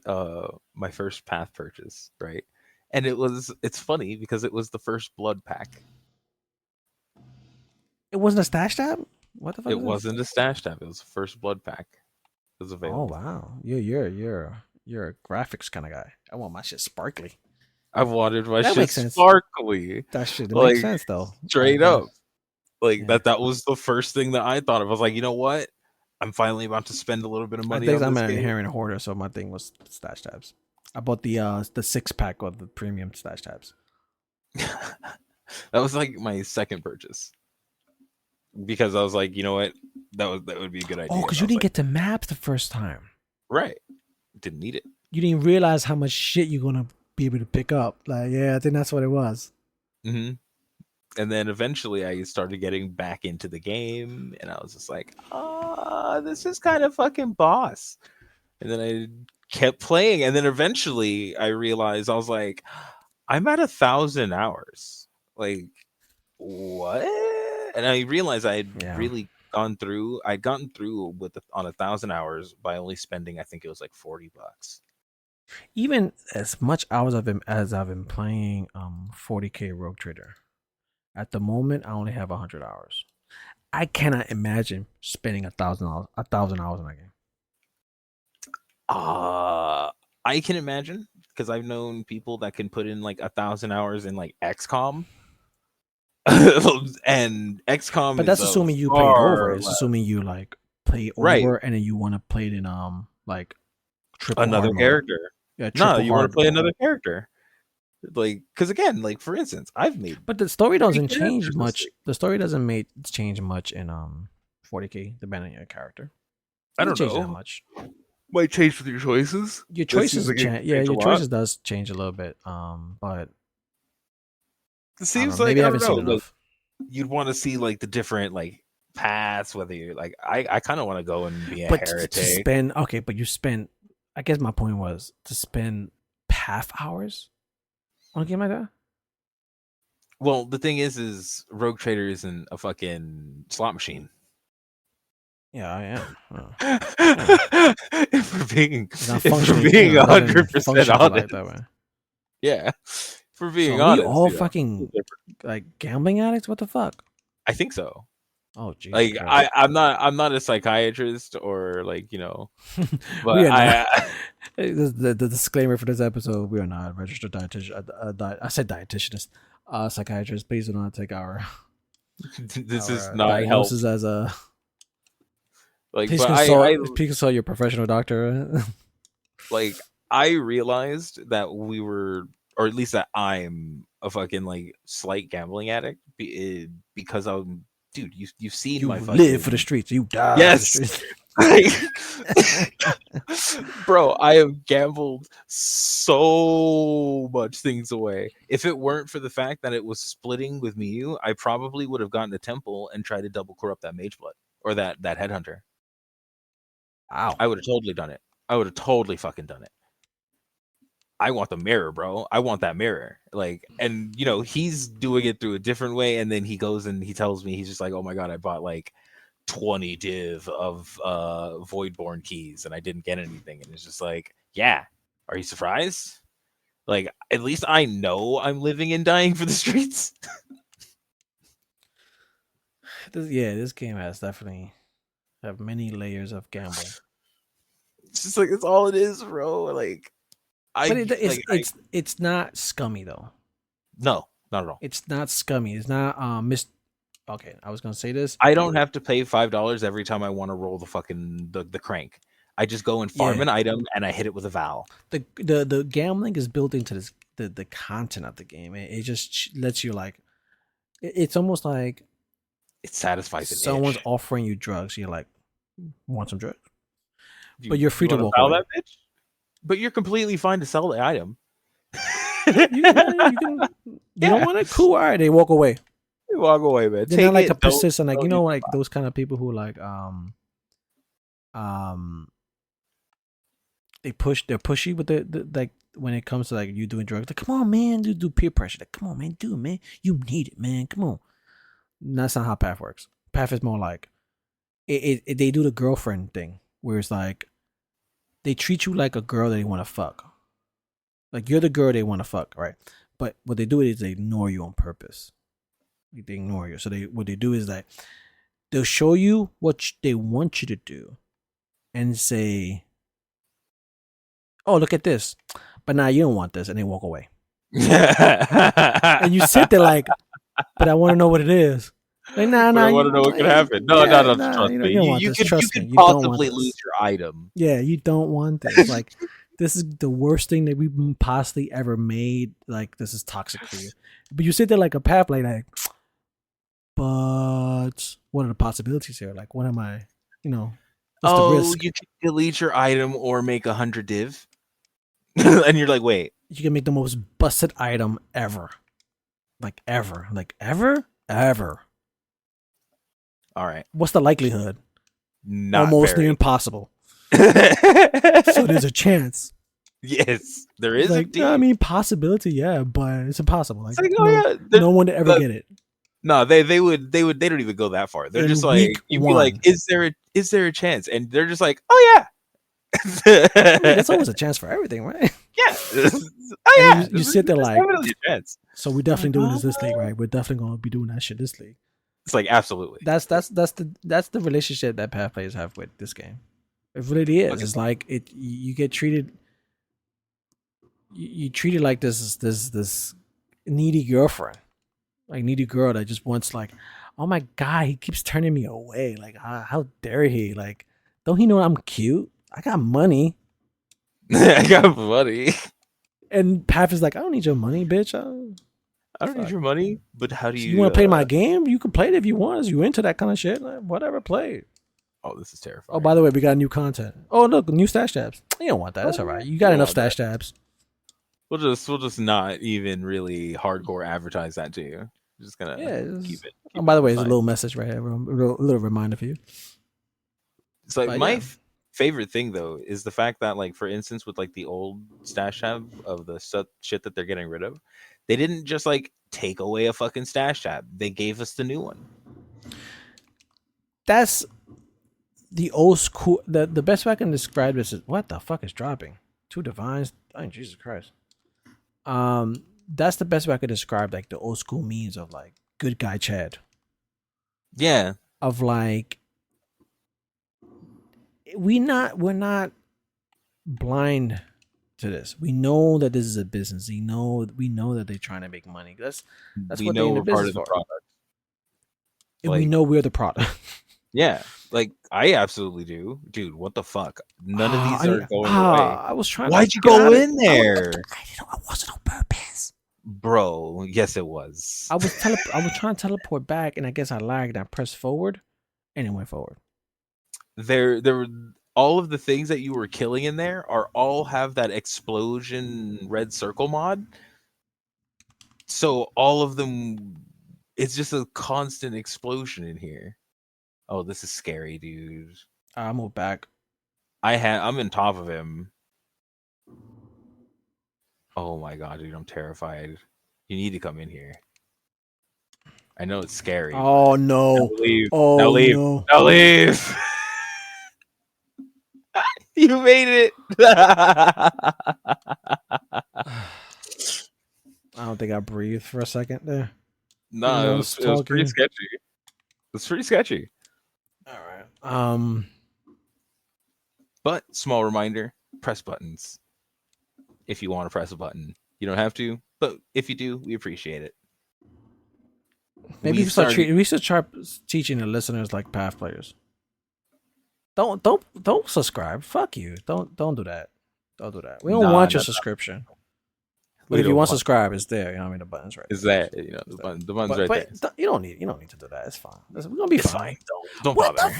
path purchase, right? And it's funny because it was the first blood pack. It wasn't a stash tab? What the fuck? It wasn't a stash tab, it was the first blood pack. It was available. Oh wow. You're a graphics kind of guy. I want my shit sparkly. I wanted my shit sparkly. That shit makes sense though. Straight up. Like that was the first thing that I thought of. I was like, you know what? I'm finally about to spend a little bit of money. I'm an inherent hoarder, so my thing was stash tabs. I bought the 6-pack of the premium stash tabs. That was like my second purchase. Because I was like, you know what? That would be a good idea. Oh, because you didn't get to maps the first time. Right. Didn't need it. You didn't realize how much shit you're gonna be able to pick up. Like, yeah, I think that's what it was. Mm-hmm. And then eventually I started getting back into the game, and I was just like, this is kind of fucking boss. And then I kept playing, and then eventually I realized, I was like, I'm at 1,000 hours. Like, what? And I realized I had really gone through. I'd gotten through on 1,000 hours by only spending, I think it was like $40. Even as much hours I've been playing 40K Rogue Trader. At the moment, I only have 100 hours. I cannot imagine spending 1,000 hours in that game. I can imagine, because I've known people that can put in like 1,000 hours in like XCOM. And XCOM, but that's assuming you played over. It's assuming you like play over, right, and then you want to play it in like triple another character. Yeah, no, you want to play another character. Like, because again, like for instance, but the story doesn't change much. The story doesn't change much in 40K, depending on your character. I don't know that much. Might change with your choices. Your choices, your choices does change a little bit. But it seems like, I haven't seen enough. You'd want to see like the different like paths, whether you're like, I kind of want to go and be a heretic. But you spend. I guess my point was to spend half hours on a game like that. Well, the thing is Rogue Trader isn't a fucking slot machine. Yeah, I am. If we're being 100% honest, that way. Yeah, for being honest, we all fucking like gambling addicts. What the fuck? I think so. Oh, geez. Like I'm not a psychiatrist or like, you know, but the disclaimer for this episode: we are not registered dietitian. I said dietitianist, psychiatrist. Please do not take our this is not diagnosis as a like. Please consult your professional doctor. Like, I realized that we were, or at least that I'm a fucking like slight gambling addict because I'm. Dude, you've seen you my fucking... live for the streets. You die. Yes, for the streets. Bro, I have gambled so much things away. If it weren't for the fact that it was splitting with me, I probably would have gotten a temple and tried to double corrupt that mage blood or that headhunter. Wow, I would have totally done it. I would have totally fucking done it. I want the mirror, bro. I want that mirror. Like, and you know, he's doing it through a different way. And then he goes and he tells me, he's just like, oh my God, I bought like 20 div of Voidborn keys and I didn't get anything. And it's just like, yeah. Are you surprised? Like, at least I know I'm living and dying for the streets. This game has definitely have many layers of gambling. It's just like, it's all it is, bro. Like, it's not scummy though. No, not at all. It's not scummy. It's not Okay, I was gonna say this. I don't have to pay $5 every time I want to roll the fucking the crank. I just go and farm an item and I hit it with a Val. The gambling is built into the content of the game. It just lets you like. It's almost like it satisfies an someone's itch. offering you drugs. You're like, want some drugs? But you're free to walk away. That bitch? But you're completely fine to sell the item. You don't want it? Cool. All right, they walk away. They walk away, man. They're not like a persistent, like, like those kind of people who like they're pushy with the like when it comes to like you doing drugs. Like, come on, man, do peer pressure. Like, come on, man, do it, man. You need it, man. Come on. That's not how Path works. Path is more like they do the girlfriend thing where it's like they treat you like a girl that they want to fuck. Like you're the girl they want to fuck, right? But what they do is they ignore you on purpose. They ignore you. So what they do is that they'll show you what they want you to do and say, oh, look at this. But now you don't want this. And they walk away. And you sit there like, but I want to know what it is. Like, nah. I want to know what can happen. No, trust me. You could possibly lose your item. Yeah, you don't want this. Like, this is the worst thing that we've possibly ever made. Like, this is toxic for you. But you sit there like a Path, like, but what are the possibilities here? Like, what am I, what's the risk? You can delete your item or make 100 div. And you're like, wait. You can make the most busted item ever. Like, ever. Like, ever? All right. What's the likelihood? Not almost very. Near impossible. So there's a chance. Yes, there is. Like, I mean, possibility, yeah, but it's impossible. Like, it's no one to ever get it. No, they don't even go that far. They're just like, you'd be like, is there a chance? And they're just like, oh yeah. I mean, there's always a chance for everything, right? Yeah. Oh yeah. You sit there like, definitely a chance. So we're definitely doing this league, right? We're definitely going to be doing that shit this league. It's like, absolutely. That's the relationship that Path players have with this game. It really is. Okay. It's like you get treated. You treat it like this needy girlfriend, like needy girl that just wants like, oh my god, he keeps turning me away. Like, how dare he? Like, don't he know I'm cute? I got money. I got money. And Path is like, I don't need your money, bitch. I don't need your money, but how do you... You want to play my game? You can play it if you want. If you into that kind of shit, like, whatever, play it. Oh, this is terrifying. Oh, by the way, we got new content. Oh, look, new stash tabs. You don't want that. That's all right. You got enough stash tabs. We'll just not even really hardcore advertise that to you. We're just gonna keep it. Oh, by the way, there's a little message right here. A little reminder for you. It's like my favorite thing though is the fact that, like, for instance, with like the old stash tab of the shit that they're getting rid of, they didn't just like take away a fucking stash tab. They gave us the new one. That's the old school. The best way I can describe this is, what the fuck is dropping? 2 divines. Oh, Jesus Christ. That's the best way I could describe like the old school memes of like good guy Chad. Yeah. Of like, we're not blind to this. We know that this is a business. We know that they're trying to make money. That's what they're in the business for. And we know we're the product. Yeah. Like, I absolutely do. Dude, what the fuck? None of these are going away. I was trying. Why'd you go in there? I wasn't on purpose. Bro, yes it was. I was trying to teleport back, and I guess I lagged. I pressed forward, and it went forward. There were all of the things that you were killing in there all have that explosion red circle mod. So all of them, it's just a constant explosion in here. Oh, this is scary, dude. I moved back. I'm in top of him. Oh my god, dude, I'm terrified. You need to come in here. I know it's scary. Oh no. Now leave. Oh now leave. No. Now leave. You made it. I don't think I breathed for a second there. No, it was pretty sketchy. It's pretty sketchy. All right. But small reminder: press buttons if you want to press a button. You don't have to, but if you do, we appreciate it. Maybe we should start teaching the listeners like Path players. Don't subscribe. Fuck you. Don't do that. Don't do that. We don't want your subscription. But if you want to subscribe, it's there. You know what I mean? The button's right. Is that the button's right there? You don't need to do that. It's fine. We're gonna be fine. Don't bother.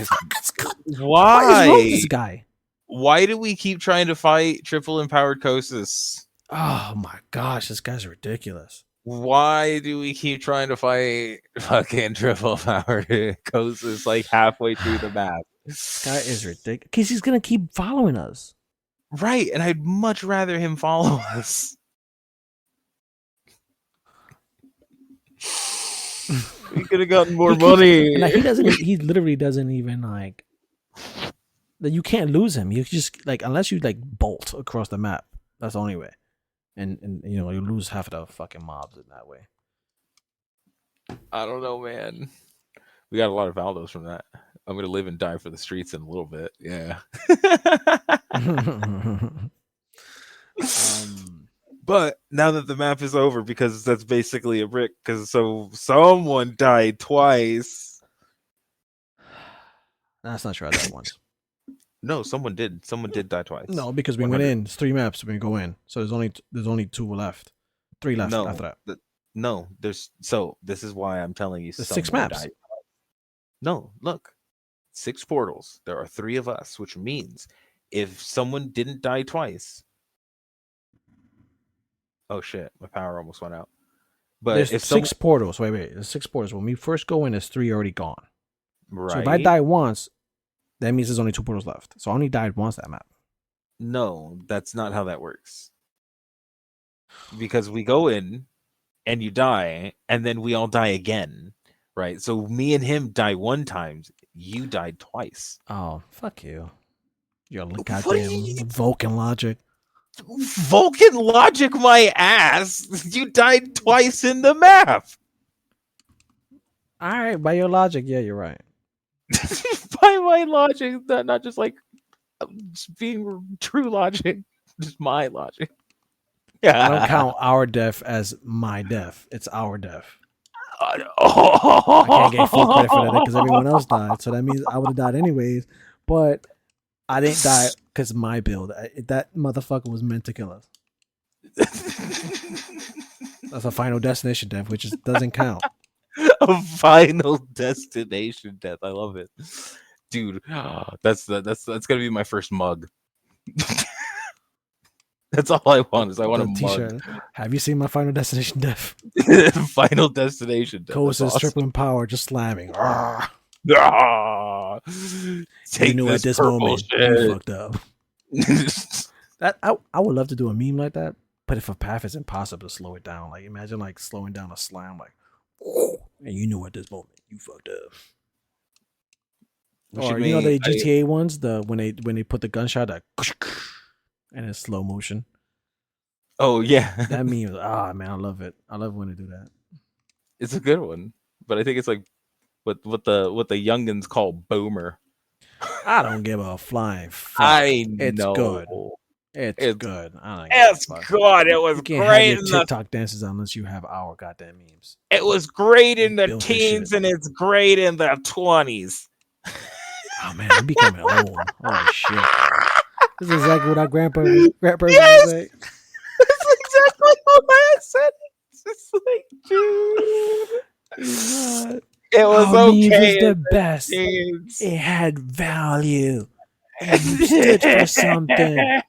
Why? What is wrong with this guy? Why do we keep trying to fight triple empowered Kosis? Oh my gosh, this guy's ridiculous. Why do we keep trying to fight fucking triple powered Kosis like halfway through the map? This guy is ridiculous. Because he's gonna keep following us. Right, and I'd much rather him follow us. We could have gotten more money. And like, he literally doesn't even like that. You can't lose him. You just like, unless you like bolt across the map. That's the only way. And you know, you lose half of the fucking mobs in that way. I don't know, man. We got a lot of Valdos from that. I'm gonna live and die for the streets in a little bit. Yeah. But now that the map is over, because that's basically a brick, because so someone died twice. That's not true. I died once. No, someone did. Someone did die twice. No, because we 100. Went in. It's 3 maps when we go in. So there's only 2 left. 3 left after that. No, there's so this is why I'm telling you. There's 6 maps. Died. No, look, 6 portals. There are 3 of us, which means if someone didn't die twice. Oh shit, my power almost went out. But there's if 6 portals. Wait, there's 6 portals. When we first go in, there's 3 already gone. Right. So if I die once, that means there's only 2 portals left. So I only died once that map. No, that's not how that works. Because we go in and you die, and then we all die again. Right? So me and him die 1 time. You died twice. Oh, fuck you. Your goddamn Vulcan logic. Vulcan logic my ass. You died twice in the map. Alright, by your logic, yeah, you're right. By my logic, not just like just being true logic, just my logic. Yeah. I don't count our death as my death. It's our death. I can't get full credit for that because everyone else died. So that means I would have died anyways. But I didn't die because of my build. That motherfucker was meant to kill us. That's a final destination death, which doesn't count. A final destination death. I love it, dude. That's gonna be my first mug. That's all I want. Is I want a t-shirt. Mug. Have you seen my final destination death? Final destination death. Kosis awesome. Triple in power, just slamming. Take you knew at this moment you fucked up. That I would love to do a meme like that, but if a path is impossible to slow it down, like imagine like slowing down a slam, like, and you knew at this moment you fucked up. Or you know the GTA ones, when they put the gunshot, like, and in slow motion. Oh yeah, that meme. Man, I love it. I love when they do that. It's a good one, but I think it's like what the youngins call boomer. I don't give a flying fuck. It's know. Good. It's good. It's good. It was great. Have your TikTok dances unless you have our goddamn memes. It was great in the teens and it's great in the 20s. Oh man, I'm becoming old. Oh shit. This is exactly what our grandpa yes! would say. That's exactly what I said. It's just like, dude. It was okay. It was the best. It had value. And you stood for something.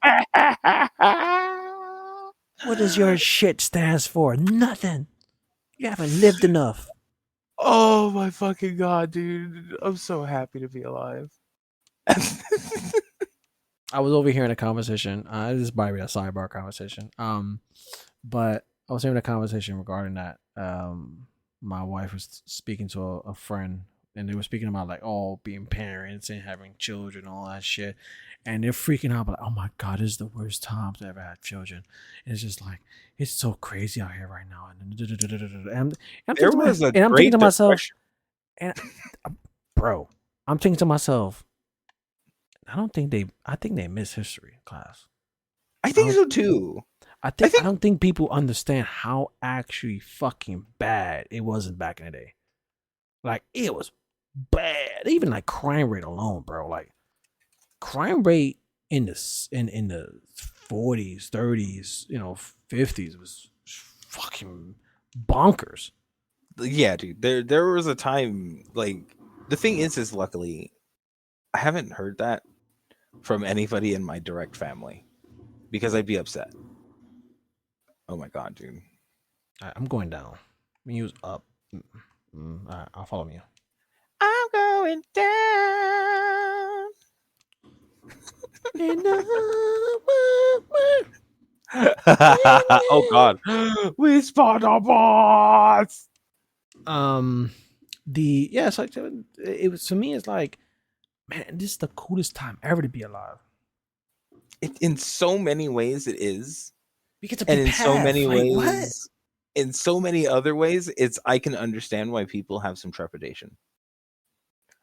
What does your shit stands for? Nothing. You haven't lived enough. Oh my fucking god, dude. I'm so happy to be alive. I was overhearing a conversation. This is probably a sidebar conversation. But I was having a conversation regarding that. My wife was speaking to a friend, and they were speaking about like being parents and having children, all that shit. And they're freaking out, like, oh my god, this is the worst time to ever have children. And it's just like, it's so crazy out here right now. And I'm thinking to myself, bro, I'm thinking to myself, I think they miss history class. I think so too. I don't think people understand how actually fucking bad it wasn't back in the day. Like, it was bad. Even like crime rate alone, bro. Like, crime rate in the 40s, 30s, 50s was fucking bonkers. Yeah, dude. There was a time, like, the thing is luckily I haven't heard that, from anybody in my direct family because I'd be upset. Oh my god, dude. Right, I'm going down. Muse up. All right, I'll follow you. I'm going down. Oh god. We spawned a boss. So it was, to me, it's like, man, this is the coolest time ever to be alive. In so many ways it is. We get to And be in so many like, ways, what? in so many other ways, I can understand why people have some trepidation.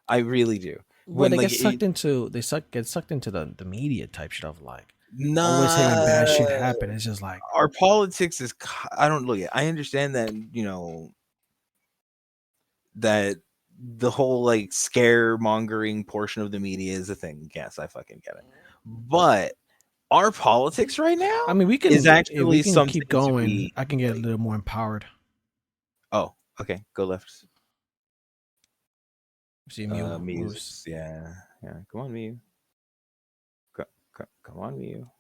I really do. Well, they get sucked into get sucked into the media type shit of like always nah, having bad shit happen. It's just like our politics is. I don't look. I understand that that the whole like scaremongering portion of the media is a thing. Yes, I fucking get it. But our politics right now, I mean, is actually if we can something keep to going, be. I can get a little more empowered. Oh, okay. Go left. See Muse. Yeah. Come on, Mew. Come on, Mew.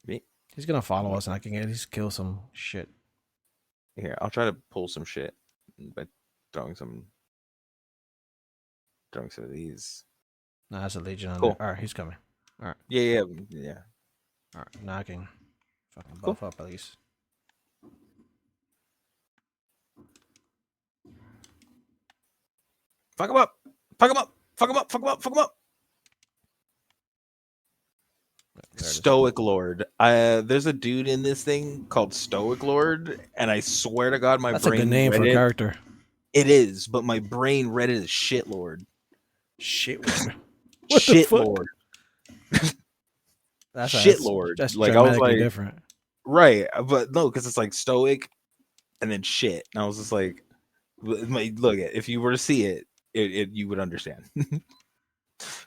Me. He's gonna follow us, and I can at least kill some shit. Here, I'll try to pull some shit by throwing some of these. Nah, that's a Legion on there. All right, he's coming. All right. Yeah. All right, now I can fucking buff up at least. Fuck him up! Fuck him up! Fuck him up! Fuck him up! Fuck him up! Stoic Lord. There's a dude in this thing called Stoic Lord, and I swear to God, that's brain. That's a good name for a character. It is, but my brain read it as Shit Lord. Shit Lord. Shit Lord. That's Shit Lord. That's like I was like different. Right, but no, because it's like stoic and then shit. And I was just like, look, if you were to see it, you would understand.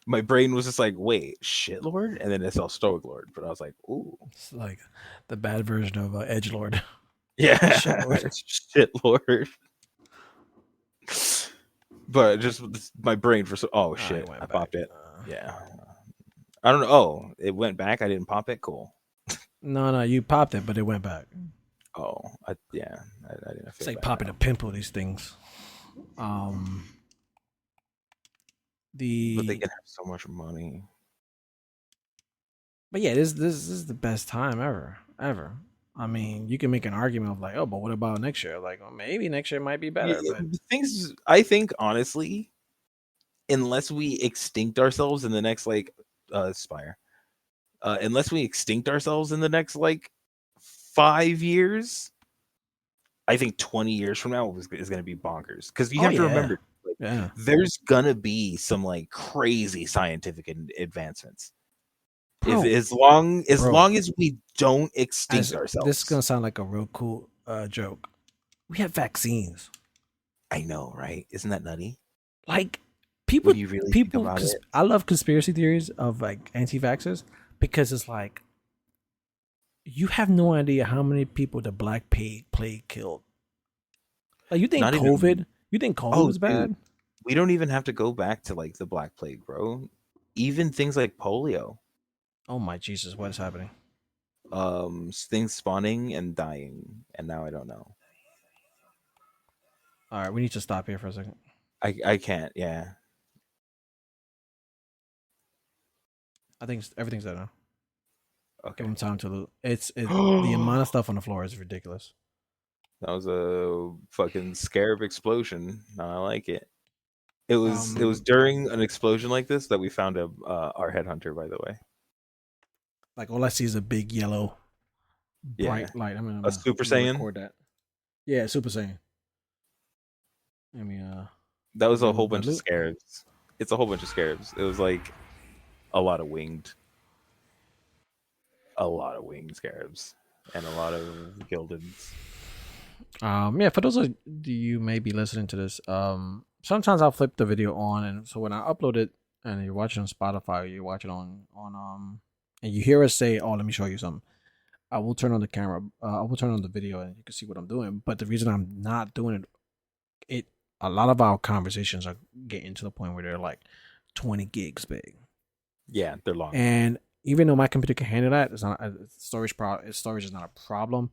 My brain was just like, wait, shit lord? And then it saw stoic lord. But I was like, ooh. It's like the bad version of Edge Lord. Yeah. Shit lord. Shit lord. But just my brain for oh shit. I popped it. Yeah. I don't know. Oh, it went back. I didn't pop it. Cool. No, you popped it, but it went back. Oh, I didn't. It's like popping a pimple. These things. But they can have so much money. But yeah, this is the best time ever. I mean, you can make an argument of like, oh, but what about next year? Like, well, maybe next year might be better. Yeah, but things, I think, honestly, unless we extinct ourselves in the next like Spire, unless we extinct ourselves in the next like 5 years, I think 20 years from now is going to be bonkers. Because you have to remember, like, there's gonna be some like crazy scientific advancements. Bro, as long as we don't extinct ourselves. This is gonna sound like a real cool joke. We have vaccines. I know, right? Isn't that nutty? Like people think about it? I love conspiracy theories of like anti-vaxxers because it's like you have no idea how many people the Black Plague killed. Like you think COVID was bad? Dude, we don't even have to go back to like the Black Plague, bro. Even things like polio. Oh my Jesus, what is happening? Things spawning and dying, and now I don't know. All right, we need to stop here for a second. I can't. Yeah. I think everything's there now. Okay. Give them time to loot. It's the amount of stuff on the floor is ridiculous. That was a fucking scarab explosion. No, I like it. It was during an explosion like this that we found our headhunter, by the way. Like all I see is a big yellow bright light. I'm gonna a Super Saiyan. Record that. Yeah, Super Saiyan. I mean, that was a whole bunch of scarabs. It's a whole bunch of scarabs. It was like a lot of winged scarabs and a lot of gildeds. Yeah, for those of you may be listening to this, sometimes I'll flip the video on, and so when I upload it and you're watching on Spotify or you're watching on and you hear us say, "Oh, let me show you something," I will turn on the camera. I will turn on the video, and you can see what I'm doing. But the reason I'm not doing a lot of our conversations are getting to the point where they're like 20 gigs big. Yeah, they're long. And even though my computer can handle that, it's not storage is not a problem.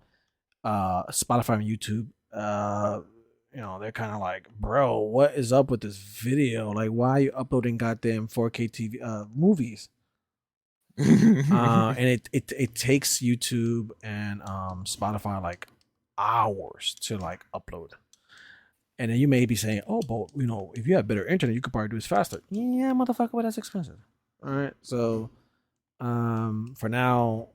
Spotify and YouTube, they're kind of like, bro, what is up with this video? Like, why are you uploading goddamn 4K TV movies? And it takes YouTube and Spotify like hours to like upload. And then you may be saying, oh, but if you have better internet, you could probably do this faster. Yeah, motherfucker, but that's expensive. All right, so for now,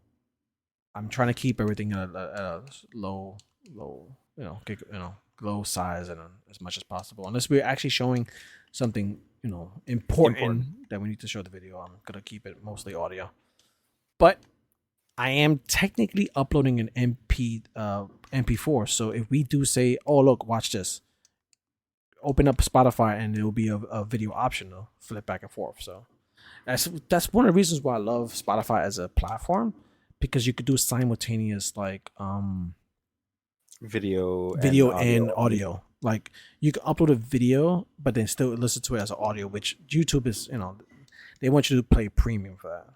I'm trying to keep everything at a low, low size and as much as possible. Unless we're actually showing something, important that we need to show the video. I'm gonna keep it mostly audio, but I am technically uploading an MP4. So if we do say, oh look, watch this, open up Spotify and there will be a video option to flip back and forth. So that's one of the reasons why I love Spotify as a platform, because you could do simultaneous like video and audio. Like you can upload a video but then still listen to it as an audio, which YouTube is, they want you to pay premium for that.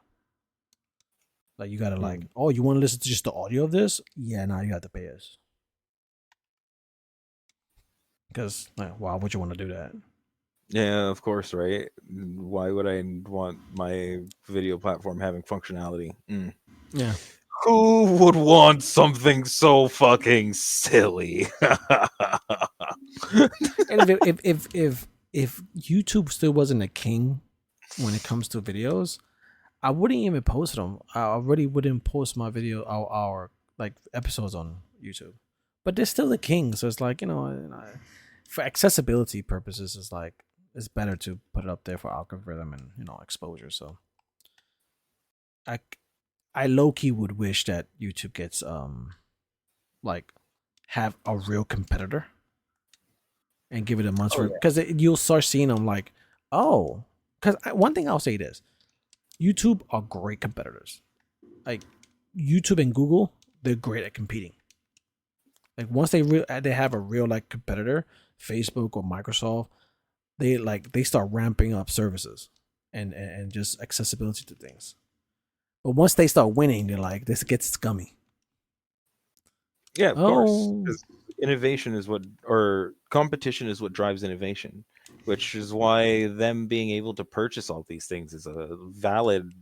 Like you gotta like, oh, you want to listen to just the audio of this? Yeah, now you have to pay us. Because why would you want to do that? Yeah, of course, right? Why would I want my video platform having functionality? Yeah. Who would want something so fucking silly? And if YouTube still wasn't a king when it comes to videos, I wouldn't even post them. I really wouldn't post my video, our like episodes on YouTube. But they're still the king, so it's like, for accessibility purposes, it's better to put it up there for algorithm and exposure. So I low key would wish that YouTube gets like have a real competitor and give it a month because you'll start seeing them like, oh, because one thing I'll say is YouTube are great competitors. Like YouTube and Google, they're great at competing. Like once they have a real like competitor, Facebook or Microsoft, they start ramping up services and just accessibility to things. But once they start winning, they're like, this gets scummy. Yeah, of course. Because innovation is or competition is what drives innovation, which is why them being able to purchase all these things is a valid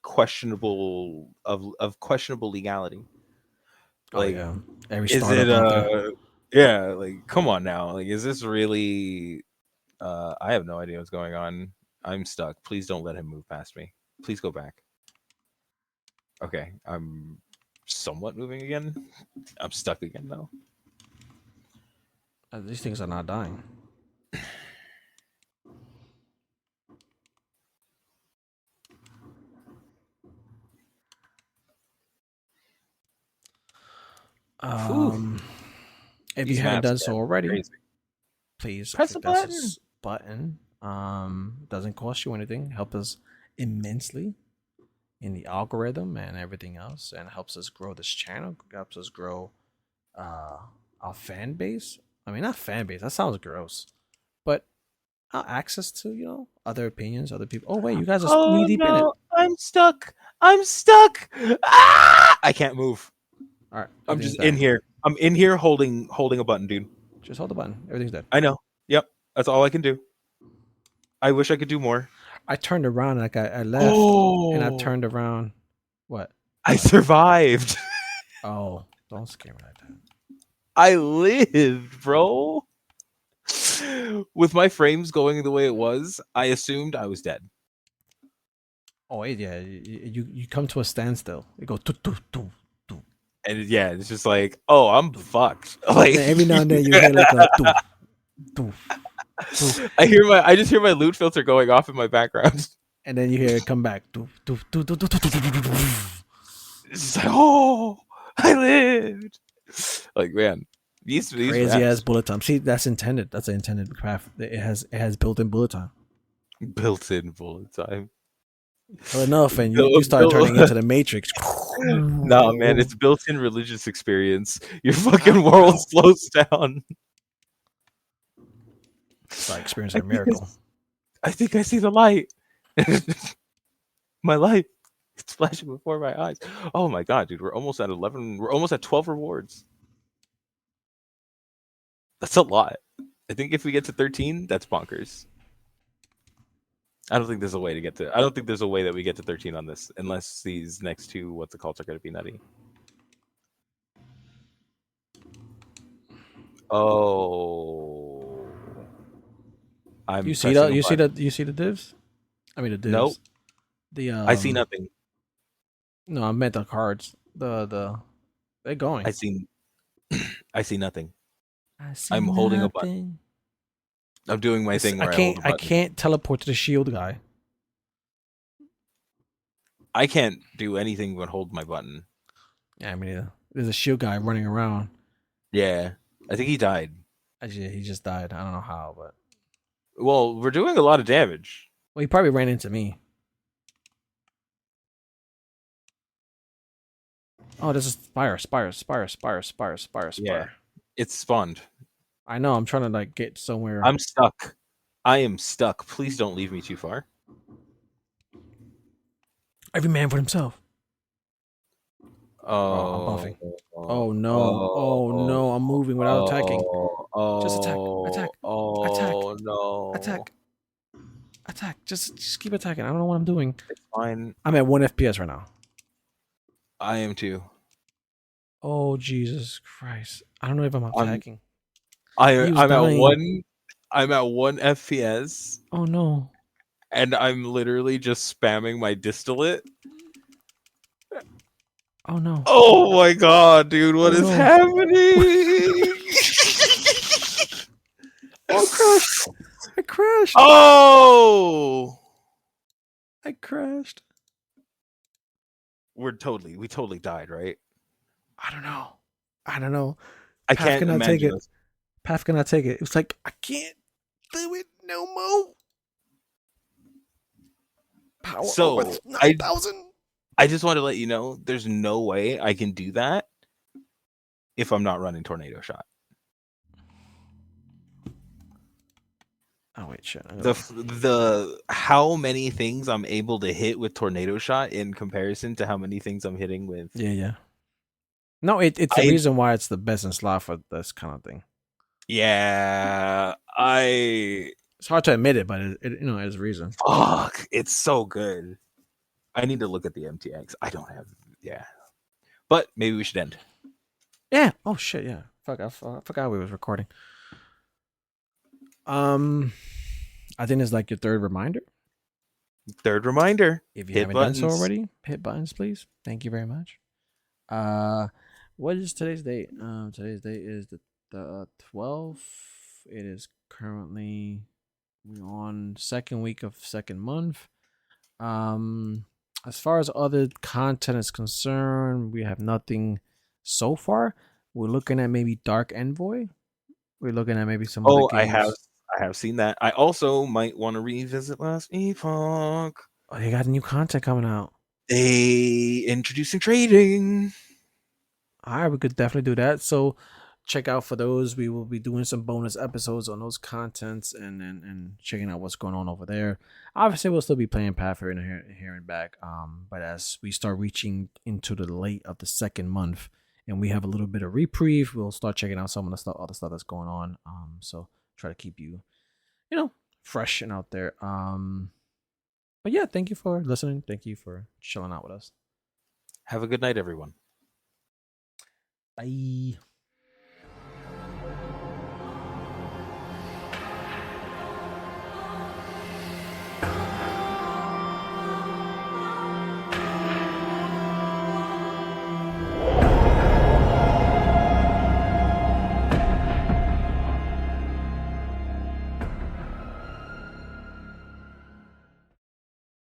questionable legality. Like, every startup like, come on now. Like, is this really I have no idea what's going on. I'm stuck. Please don't let him move past me. Please go back. Okay, I'm somewhat moving again. I'm stuck again though. These things are not dying. If you haven't done so already, please press the button. Doesn't cost you anything. Help us immensely in the algorithm and everything else, and helps us grow this channel. Helps us grow our fan base. I mean, not fan base. That sounds gross, but our access to other opinions, other people. Oh wait, you guys are knee deep in it. I'm stuck. Ah! I can't move. All right, I'm just in here. I'm in here holding a button, dude. Just hold the button. Everything's dead. I know. Yep, that's all I can do. I wish I could do more. I turned around, like I left, and I turned around. What? I survived. Oh, don't scare me like that. I lived, bro. With my frames going the way it was, I assumed I was dead. Oh yeah, you come to a standstill. You go do do do do, and it's just like, oh, I'm fucked. Like every now and then you hear like a do do. I just hear my loot filter going off in my background, and then you hear it come back. Do do do do do do do do do. It's like, oh, I lived. Like, man, these crazy ass bullet time. See, that's intended. That's an intended craft. It has built-in bullet time. Built-in bullet time. Well, enough, and you start turning into the Matrix. No, man, it's built-in religious experience. Your fucking world slows down. It's like experiencing a miracle. I think I see the light. My life. It's flashing before my eyes. Oh my god, dude, we're almost at 11. We're almost at 12 rewards. That's a lot. I think if we get to 13, that's bonkers. I don't think there's a way to get to. I don't think there's a way that we get to 13 on this unless these next two what's it called are going to be nutty. Oh, I'm You see that? pressing a You see button. that? You see the divs? I mean the Nope, divs. The I see nothing. No, I meant the cards. They're going. I see. I see nothing. I see I'm holding a button. nothing. I'm doing my thing where I hold a I button. can't teleport to the shield guy. I can't do anything but hold my button. Yeah, I mean, there's a shield guy running around. Yeah, I think he died. Actually, he just died. I don't know how, but Well, we're doing a lot of damage. well, he probably ran into me. Oh, this is Spire. Yeah, it's spawned. I know. I'm trying to like get somewhere. I'm stuck. I am stuck. Please don't leave me too far. Every man for himself. Oh, I'm Oh, buffing. Oh no. Oh no. I'm moving without attacking. Just attack. Attack. Attack. No. Attack. Attack. Just keep attacking. I don't know what I'm doing. It's fine. I'm at 1 FPS right now. I am too. Oh Jesus Christ! I don't know if I'm attacking. I'm at one. I'm at 1 FPS. Oh no! And I'm literally just spamming my distillate. Oh no! Oh my god, dude! What is happening? Oh, crashed! I crashed! Oh! I crashed. We totally died, right? I don't know. I can't cannot take it. this. Path cannot take it. It's like I can't do it no more. Power so over 9,000. I just want to let you know, there's no way I can do that if I'm not running Tornado Shot. Oh wait, shit. The how many things I'm able to hit with Tornado Shot in comparison to how many things I'm hitting with. Yeah. No, it's the reason why it's the best in slot for this kind of thing. Yeah, it's hard to admit it, but it there's a reason. Fuck, it's so good. I need to look at the MTX. I don't have, but maybe we should end. Yeah. Oh shit. Yeah. Fuck. I forgot we was recording. I think it's like your third reminder. If you haven't done so already, hit buttons, please. Thank you very much. What is today's date? Today's date is the 12th. It is currently we're on second week of second month. As far as other content is concerned, we have nothing so far. We're looking at maybe Dark Envoy. We're looking at maybe some other games. I have seen that. I also might want to revisit Last Epoch. Oh, they got new content coming out. They introducing trading. All right, we could definitely do that. So check out for those. We will be doing some bonus episodes on those contents and checking out what's going on over there. Obviously, we'll still be playing Path here and back. But as we start reaching into the late of the second month and we have a little bit of reprieve, we'll start checking out some of the other stuff that's going on. So try to keep you, fresh and out there. But yeah, thank you for listening. Thank you for chilling out with us. Have a good night, everyone. Bye.